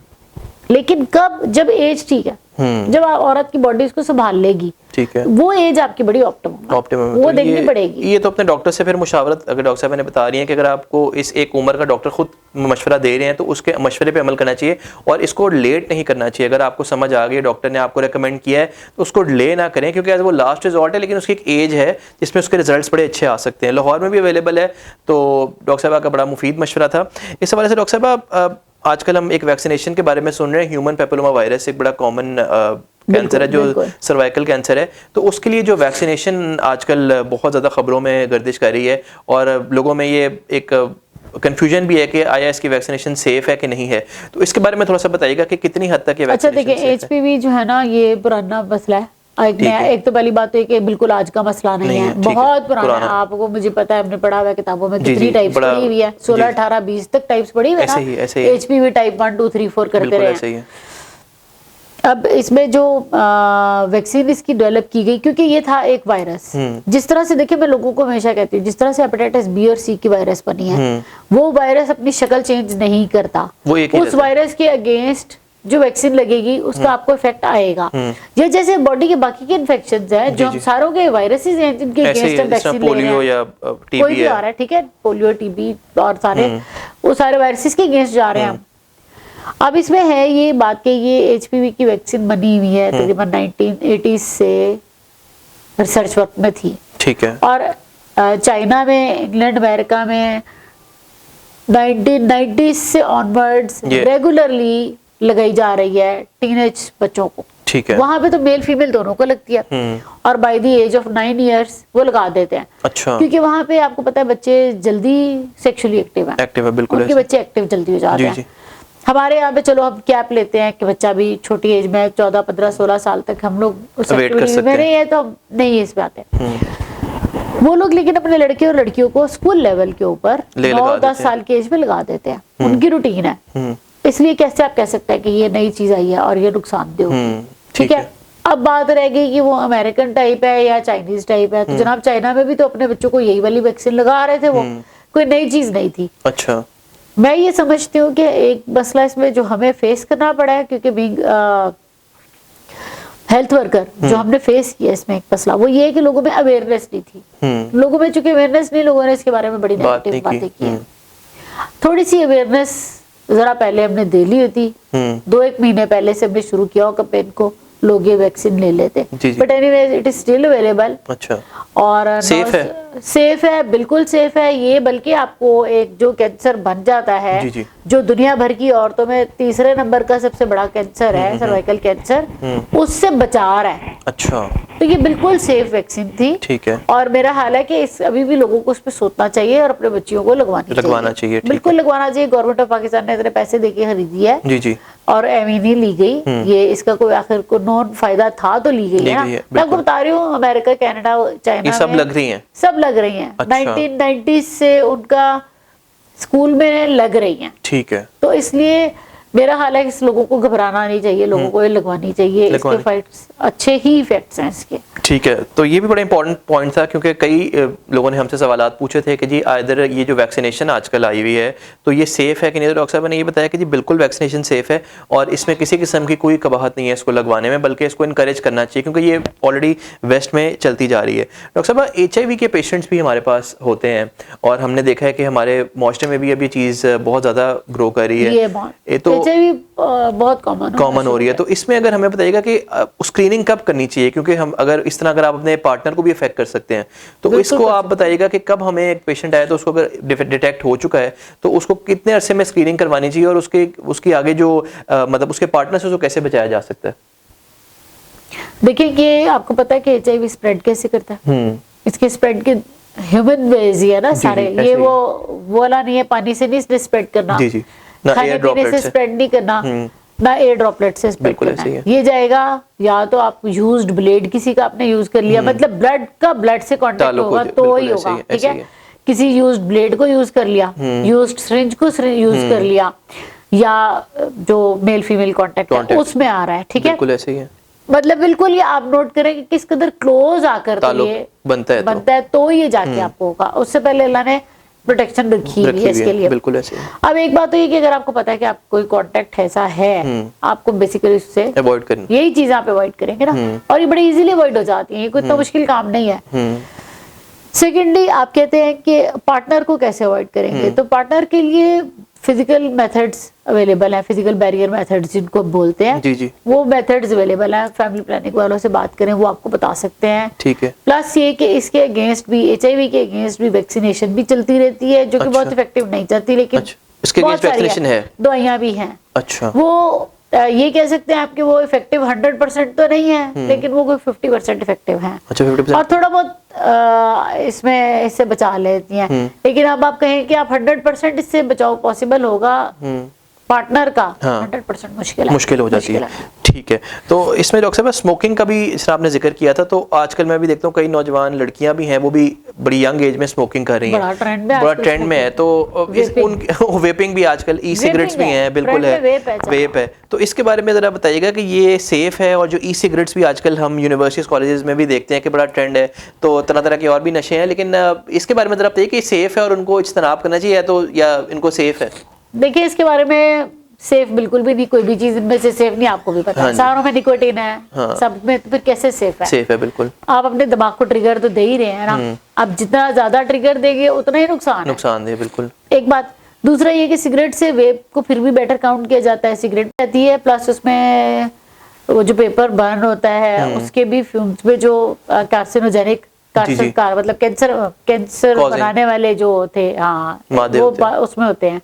लेकिन कब? जब एज ठीक है, जब औरत की बॉडी इसको संभाल लेगी, ठीक है, वो एज आपकी बड़ी ऑप्टिमम वो तो देखनी पड़ेगी। ये तो अपने डॉक्टर से फिर मुशावरत, अगर डॉक्टर साहब ने बता रही है कि अगर आपको इस एक उम्र का डॉक्टर खुद मशवरा दे रहे हैं, तो उसके मशवरे पे अमल करना चाहिए, और इसको लेट नहीं करना चाहिए। अगर आपको समझ आ गई, डॉक्टर ने आपको रेकमेंड किया है, तो उसको डिले ना करें, क्योंकि वो लास्ट रिजॉर्ट है, लेकिन उसकी एक एज है जिसमें उसके रिजल्ट्स बड़े अच्छे आ सकते हैं। लाहौर में भी अवेलेबल है, तो डॉक्टर साहब का बड़ा मुफीद मशवरा था। इस हवाले से डॉक्टर साहब, आजकल हम एक वैक्सीनेशन के बारे में सुन रहे हैं, ह्यूमन पेपिलोमा वायरस, एक बड़ा कॉमन कैंसर है जो सर्वाइकल कैंसर है, तो उसके लिए जो वैक्सीनेशन आजकल बहुत ज़्यादा खबरों में गर्दिश कर रही है, और लोगों में ये एक कंफ्यूजन भी है कि आया इसकी वैक्सीनेशन सेफ है कि नहीं है, तो इसके बारे में थोड़ा सा बताइएगा कि कितनी हद तक ये वैक्सीनेशन। अच्छा देखिए, एचपीवी जो है ना, ये पुराना मसला है। एक तो पहली बात तो कि बिल्कुल आज का मसला नहीं है, बहुत पुराना है। आपको, मुझे पता है, हमने पढ़ा हुआ है किताबों में, कितनी टाइप्स पढ़ी हुई है, 16, 18, 20 तक टाइप्स पढ़ी हुई है ना, एचपीवी टाइप 1, 2, 3, 4 करते रहे। अब इसमें जो वैक्सीन इसकी डेवलप की गई, क्योंकि ये था एक वायरस, जिस तरह से देखिए, मैं लोगों को हमेशा कहती हूँ, जिस तरह से हेपेटाइटिस बी और सी की वायरस बनी है, वो वायरस अपनी शक्ल चेंज नहीं करता, उस वायरस के अगेंस्ट जो वैक्सीन लगेगी उसका आपको इफेक्ट आएगा। ये जैसे बॉडी के बाकी के इन्फेक्शंस हैं, जो हम सारों के वायरसेस हैं जिनके अगेंस्ट हम वैक्सीन ले रहे हैं, कोई भी आ रहा है, ठीक है, पोलियो, टीबी और सारे, वो सारे वायरसेस के अगेंस्ट जा रहे हैं हम। अब इसमें है ये बात कि ये एचपीवी की वैक्सीन बनी हुई है तकरीबन 1980s से रिसर्च वर्क में थी, ठीक है, और चाइना में, इंग्लैंड, अमेरिका में 1990s से ऑनवर्ड्स रेगुलरली लगाई जा रही है टीनेज बच्चों को, ठीक है। वहां पे तो मेल फीमेल दोनों को लगती है, और by the age of 9 years वो लगा देते हैं। अच्छा। क्योंकि वहां पे आपको पता है बच्चे जल्दी सेक्सुअली एक्टिव है, बिल्कुल, उनके बच्चे एक्टिव जल्दी हो जाते हैं। हमारे यहाँ पे चलो हम कैप लेते हैं कि बच्चा भी छोटी एज में 14, 15, 16 साल तक हम लोग उस एक्टिविटी में नहीं है, तो हम नहीं इस पे आते। वो लोग लेकिन अपने लड़के और लड़कियों को स्कूल लेवल के ऊपर 9-10 साल की एज में लगा देते हैं, उनकी रूटीन है। इसलिए कैसे आप कह सकते हैं कि ये नई चीज आई है और ये नुकसानदेह होगी, ठीक है। अब बात रह गई कि वो अमेरिकन टाइप है या चाइनीज टाइप है, तो जनाब चाइना में भी तो अपने बच्चों को यही वाली वैक्सीन लगा रहे थे, वो कोई नई चीज नहीं थी। अच्छा। मैं ये समझती हूँ कि एक मसला इसमें जो हमें फेस करना पड़ा है, क्योंकि बीइंग हेल्थ वर्कर जो हमने फेस किया इसमें एक मसला वो ये है कि लोगों में अवेयरनेस नहीं थी। लोगों में चूंकि अवेयरनेस नहीं, लोगों ने इसके बारे में बड़ी नेगेटिव बातें की हैं। थोड़ी सी अवेयरनेस जरा पहले हमने दे ली होती, 2-1 महीने पहले से हमने शुरू किया हो कैंपेन को, लोग ये वैक्सीन ले लेते, but anyways it is still available. अच्छा। और सेफ है, बिल्कुल सेफ है ये, बल्कि आपको एक जो कैंसर बन जाता है, जो दुनिया भर की औरतों में 3रे नंबर का सबसे बड़ा कैंसर है, सर्वाइकल कैंसर, उससे बचा रहा है। अच्छा। तो ये बिल्कुल सेफ वैक्सीन थी, ठीक है। और मेरा हाल है कि इस अभी भी लोगों को उस पर सोचना चाहिए और अपने बच्चियों को लगवाना चाहिए, बिल्कुल लगवाना चाहिए। गवर्नमेंट ऑफ पाकिस्तान ने इतने पैसे देके खरीदी है, जी जी, और एवं नहीं ली गई, ये इसका कोई आखिर को नॉन फायदा था तो ली गई है ना। मैं आपको बता रही हूँ, अमेरिका, कनाडा, चाइना सब लग रही हैं, सब लग रही हैं। 1990s से उनका स्कूल में लग रही हैं, ठीक है। तो इसलिए मेरा हाल है कि लोगों को घबराना नहीं चाहिए, लोगों को ये लगवानी चाहिए, इसके इफेक्ट्स अच्छे ही इफेक्ट्स हैं इसके। ठीक है, तो ये भी बड़ा इंपॉर्टेंट पॉइंट था क्योंकि कई लोगों ने हमसे सवालात पूछे थे कि जी आइदर ये जो वैक्सीनेशन आजकल आई हुई है तो ये सेफ़ है कि नहीं। तो डॉक्टर साहब ने ये बताया कि जी बिल्कुल वैक्सीनेशन सेफ़ है और इसमें किसी किस्म की कोई कबाहत नहीं है इसको लगवाने में, बल्कि इसको इनकरेज करना चाहिए क्योंकि ये ऑलरेडी वेस्ट में चलती जा रही है। डॉक्टर साहब HIV के पेशेंट्स भी हमारे पास होते हैं और हमने देखा है कि हमारे माशरे में भी अब ये चीज़ बहुत ज़्यादा ग्रो कर रही है, ये तो HIV बहुत कॉमन हो रही है। तो इसमें अगर हमें बताइएगा कि स्क्रीनिंग कब करनी चाहिए, क्योंकि हम अगर इस तरह अगर आप अपने पार्टनर को भी अफेक्ट कर सकते हैं तो इसको आप बताइएगा कि कब हमें एक पेशेंट आया तो उसको अगर डिटेक्ट हो चुका है तो उसको कितने अरसे में स्क्रीनिंग करवानी चाहिए और उसकी आगे जो मतलब उसके पार्टनर से उसको कैसे बचाया जा सकता है। देखिए कि आपको पता है कि HIV स्प्रेड कैसे करता है, इसके स्प्रेड के ह्यूमन वेज ही है ना सारे, ये वो वाला नहीं है पानी से नहीं स्प्रेड करना, खाने पीने से स्प्रेड नहीं करना, ना एयर ड्रॉपलेट से स्प्रेड करना है। ये जाएगा या तो आप यूज्ड ब्लेड किसी का आपने यूज कर लिया, मतलब ब्लड का ब्लड से कांटेक्ट होगा तो ही होगा, ठीक है। किसी यूज्ड ब्लेड को यूज कर लिया, यूज्ड सिरिंज को यूज कर लिया, या जो मेल फीमेल कांटेक्ट है उसमें आ रहा है, ठीक है। बिल्कुल ऐसे ही है, मतलब बिल्कुल ये आप नोट करें कि किस कदर क्लोज आकर तो ये बनता है तो ये जाके आपको होगा। उससे पहले अल्लाह ने प्रोटेक्शन रखी हुई है इसके लिए। बिल्कुल ऐसे ही। अब एक बात तो ये कि अगर आपको पता है कि आप कोई कांटेक्ट ऐसा है, आपको बेसिकली उससे अवॉइड करना, यही चीज आप अवॉइड करेंगे ना, और ये बड़ी इजीली अवॉइड हो जाती है, ये कोई इतना मुश्किल काम नहीं है। सेकेंडली आप कहते हैं कि पार्टनर को कैसे अवॉइड करेंगे, तो पार्टनर के लिए फिजिकल मेथड्स अवेलेबल हैं, फिजिकल बैरियर मेथड्स जिनको बोलते हैं, जी। वो मेथड्स अवेलेबल हैं। फैमिली प्लानिंग वालों से बात करें, वो आपको बता सकते हैं, ठीक है। प्लस ये कि इसके अगेंस्ट भी HIV के अगेंस्ट भी वैक्सीनेशन भी चलती रहती है, जो कि बहुत इफेक्टिव नहीं चलती, लेकिन इसके अगेंस्ट वैक्सीनेशन है, दवाइयां भी हैं। अच्छा, वो ये कह सकते हैं आपके वो इफेक्टिव 100% तो नहीं है, लेकिन वो कोई 50% इफेक्टिव है। अच्छा, 50%। और थोड़ा बहुत इसमें इससे बचा लेती हैं, लेकिन अब आप कहें कि आप 100% इससे बचाव पॉसिबल होगा पार्टनर का, 100% मुश्किल हो जाती है। ठीक है, तो इसमें डॉक्टर साहब स्मोकिंग का भी इसमें आपने जिक्र किया था, तो आजकल मैं भी देखता हूँ कई नौजवान लड़कियां भी हैं वो भी बड़ी यंग एज में स्मोकिंग कर रही हैं, बड़ा ट्रेंड में है। तो वेपिंग भी आजकल, ई सिगरेट्स भी हैं, बिल्कुल है, वेप है। तो इसके बारे में जरा बताइएगा कि ये सेफ है, और जो ई सिगरेट्स भी आजकल हम यूनिवर्सिटीज कॉलेजेस में भी देखते हैं कि बड़ा ट्रेंड है, तो तरह तरह के और भी नशे हैं, लेकिन इसके बारे में जरा बताइए कि सेफ है और उनको इज्तनाब करना चाहिए तो या इनको सेफ है। देखिए इसके बारे में सेफ बिल्कुल भी नहीं, कोई भी चीज इनमें से सेफ नहीं, आपको भी पता है। सारों में निकोटीन है, सब में, तो फिर कैसे सेफ है? सेफ है बिल्कुल। आप अपने दिमाग को ट्रिगर तो दे ही रहे हैं ना, अब जितना ज्यादा ट्रिगर देंगे उतना ही नुकसान है बिल्कुल। एक बात, दूसरा ये कि सिगरेट से वेप को फिर भी बेटर काउंट किया जाता है, सिगरेट रहती है, प्लस उसमें वो जो पेपर बर्न होता है उसके भी फ्यूम्स में जो कार्सिनोजेनिक मतलब कैंसर बनाने वाले जो होते हैं वो उसमें होते हैं,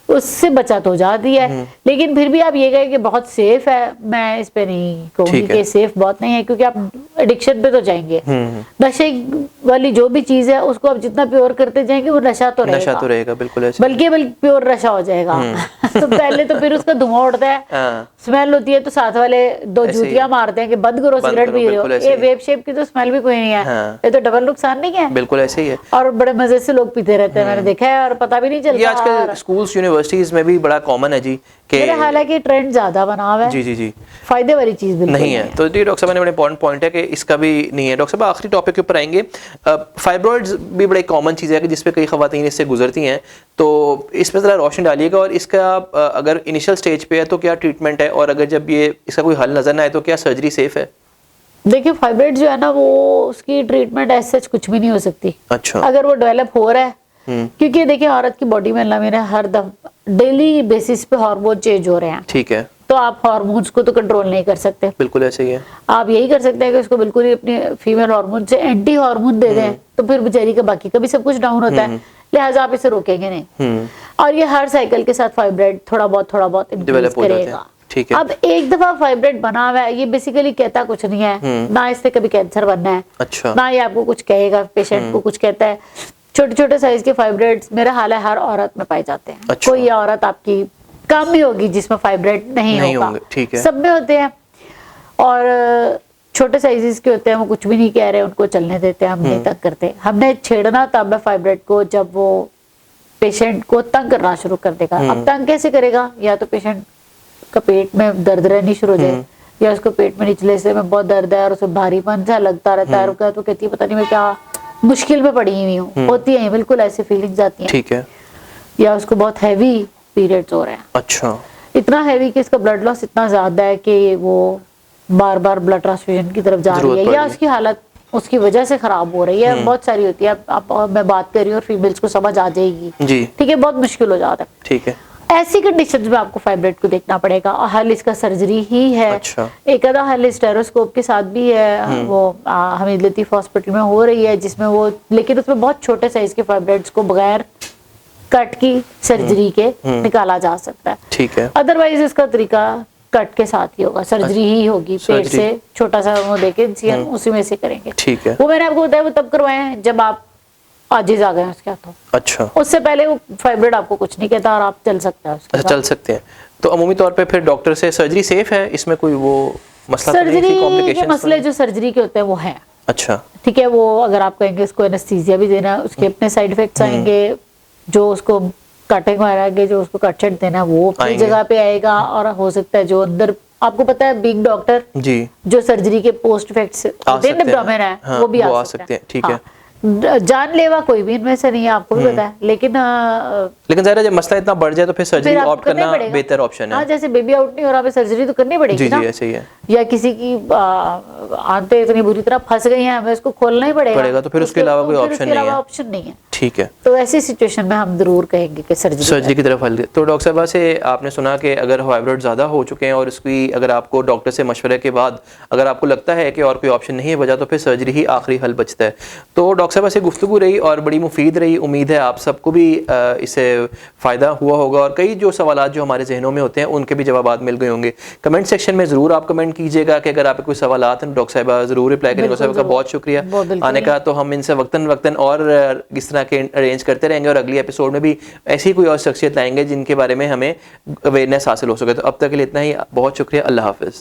उससे बचत हो जाती है। लेकिन फिर भी आप ये कहें कि बहुत सेफ है, मैं इस पे नहीं कहूँगी कि सेफ बहुत नहीं है, क्योंकि आप एडिक्शन पे तो जाएंगे। नशे वाली जो भी चीज है उसको आप जितना प्योर करते जाएंगे वो नशा तो रहेगा बिल्कुल ऐसे, बल्कि प्योर नशा हो जाएगा। तो पहले तो फिर उसका धुआं उड़ता है, स्मेल होती है, तो साथ वाले दो जूतियां मारते हैं कि बंद करो सिगरेट पी रहे हो। ये वेब शेप की तो स्मेल भी कोई नहीं है, ये तो डबल नुकसान नहीं है, बिल्कुल ऐसे ही है। और बड़े मजे से लोग पीते रहते हैं, मैंने देखा है, और पता भी नहीं चलता। आजकल स्कूल्स यूनिवर्सिटीज में भी बड़ा कॉमन है जी कि हालांकि ट्रेंड ज्यादा बना हुआ है, जी फायदे वाली चीज बिल्कुल नहीं है। तो जी डॉक्टर साहब ने बड़े इंपॉर्टेंट पॉइंट है कि इसका भी नहीं है। डॉक्टर साहब आखिरी टॉपिक के ऊपर आएंगे, फाइब्रॉइड्स भी बड़ी कॉमन चीज है कि जिसपे कई खवातीन इससे गुजरती हैं, तो इसमें जरा रोशनी डालिएगा, और इसका अगर इनिशियल स्टेज पे है तो क्या ट्रीटमेंट है, और अगर जब ये इसका कोई हल नजर ना आए तो क्या सर्जरी सेफ है? देखिए फाइब्रॉइड जो है ना, वो उसकी ट्रीटमेंट ऐसे कुछ भी नहीं हो सकती। अच्छा, अगर वो डेवलप हो रहा है, क्योंकि देखिए औरत की बॉडी में अल्लाह मेरा हर दफा डेली बेसिस पे हार्मोन चेंज हो रहे हैं, ठीक है, तो आप हार्मोन्स को तो कंट्रोल नहीं कर सकते, बिल्कुल ऐसे ही है। आप यही कर सकते हैं कि उसको बिल्कुल ही अपने फीमेल हार्मोन से एंटी हार्मोन दे दें, तो फिर बेचारी का बाकी का भी सब कुछ डाउन होता है, लिहाजा आप इसे रोकेंगे नहीं। और ये हर साइकिल के साथ फाइब्रॉइड थोड़ा बहुत इंक्रीज करेगा, ठीक है। अब एक दफा फाइब्रॉइड बना हुआ है, ये बेसिकली कहता कुछ नहीं है, ना इससे कभी कैंसर बनना है, अच्छा, ना ये आपको कुछ कहेगा, पेशेंट को कुछ कहता है। छोटे छोटे साइज के फाइब्रॉइड्स मेरा हाल है हर औरत में पाए जाते हैं, अच्छा। कोई औरत आपकी कम ही होगी जिसमें फाइब्रॉइड नहीं होगा, ठीक है, सब में होते हैं। और छोटे साइजेस के होते हैं, वो कुछ भी नहीं कह रहे, उनको चलने देते हैं, हम नहीं तंग करते। हमने छेड़ना तब है फाइब्रॉइड को जब वो पेशेंट को तंग करना शुरू कर देगा। अब तंग कैसे करेगा? या तो पेशेंट उसका पेट में दर्द रहनी शुरू हो जाए, या उसको पेट में निचले हिस्से में बहुत दर्द है और उसे भारीपन सा लगता रहता है, तो कहती है पता नहीं मैं क्या मुश्किल में पड़ी हुई हूँ, होती है बिल्कुल ऐसी फीलिंग्स आती हैं। ठीक है। या उसको बहुत हैवी पीरियड्स हो रहे हैं, अच्छा, इतना हैवी कि इसका ब्लड लॉस इतना ज्यादा है कि वो बार बार ब्लड ट्रांसफ्यूजन की तरफ जा रही है, या उसकी हालत उसकी वजह से खराब हो रही है, बहुत सारी होती है। आप मैं बात कर रही हूँ और फीमेल्स को समझ आ जाएगी जी, ठीक है, बहुत मुश्किल हो जाता है। ठीक है। ऐसी कंडीशंस में आपको फाइब्रॉइड को देखना पड़ेगा, और हल इसका सर्जरी ही है। अच्छा। एक आधा हल स्टेरोस्कोप के साथ भी है, वो हमीद लतीफ हॉस्पिटल में हो रही है, जिसमें वो, लेकिन उसमें बहुत छोटे साइज के फाइब्रॉइड्स को बगैर कट की सर्जरी के निकाला जा सकता है। ठीक है। अदरवाइज इसका तरीका कट के साथ ही होगा, सर्जरी ही होगी, पेट से छोटा सा वो देके इंसिजन उसी में से करेंगे। ठीक है। वो मैंने आपको बताया वो तब करवाए हैं जब आप आजिज आ गए हैं उसके हाथों। अच्छा, उससे पहले वो फाइब्रॉइड आपको कुछ नहीं कहता और आप चल सकते हैं उसके अच्छा, चल सकते हैं। तो अमूमी तौर पे फिर डॉक्टर से सर्जरी सेफ है, इसमें कोई वो मसला तो नहीं है, सर्जरी के कॉम्प्लिकेशंस मसले जो सर्जरी के होते हैं वो हैं। अच्छा, ठीक है, वो अगर आप कहेंगे उसको एनेस्थीसिया भी देना, उसके अपने साइड इफेक्ट्स आएंगे, जो उसको कटिंग मारेंगे, जो उसको कट शट देना वो अपनी जगह पे आएगा, और हो सकता है जो अंदर आपको पता है बिग डॉक्टर जी, जो सर्जरी के पोस्ट इफेक्ट्स एब्डोमेन है, हाँ, वो भी आ सकते हैं। ठीक है। जानलेवा कोई भी इनमें से नहीं है, आपको भी पता है, लेकिन ज़ाहिर है जब मसला इतना बढ़ जाए तो फिर सर्जरी ऑप्ट करना बेहतर ऑप्शन है। हाँ, जैसे बेबी आउट नहीं हो रहा, सर्जरी तो करनी पड़ेगी जी ना। जी, ऐसे ही है। या किसी की आंतें इतनी बुरी तरह फंस गई हैं, हमें उसको खोलना ही पड़ेगा, तो फिर उसके अलावा कोई ऑप्शन नहीं है। ठीक है। तो ऐसी सिचुएशन में हम जरूर कहेंगे कि सर्जरी की तरफ हल। तो डॉक्टर साहब से आपने सुना कि अगर फाइब्रॉइड ज़्यादा हो चुके हैं और उसकी अगर आपको डॉक्टर से मशवरे के बाद अगर आपको लगता है कि और कोई ऑप्शन नहीं है बचा, तो फिर सर्जरी ही आखिरी हल बचता है। तो डॉक्टर साहब से गुफ्तगू रही और बड़ी मुफीद रही, उम्मीद है आप सबको भी इससे फ़ायदा हुआ होगा, और कई जो सवालात जो हमारे जहनों में होते हैं उनके भी जवाब मिल गए होंगे। कमेंट सेक्शन में ज़रूर आप कमेंट कीजिएगा कि अगर आपके कोई सवालात हैं, डॉक्टर साहब ज़रूर रिप्लाई करेंगे। डॉक्टर साहब का बहुत शुक्रिया आने का। तो हम इनसे वक्तन और इस तरह के अरेंज करते रहेंगे, और अगली एपिसोड में भी ऐसी कोई और शख्सियत लाएंगे जिनके बारे में हमें अवेयरनेस हासिल हो सके। तो अब तक के लिए इतना ही, बहुत शुक्रिया, अल्लाह हाफिज़।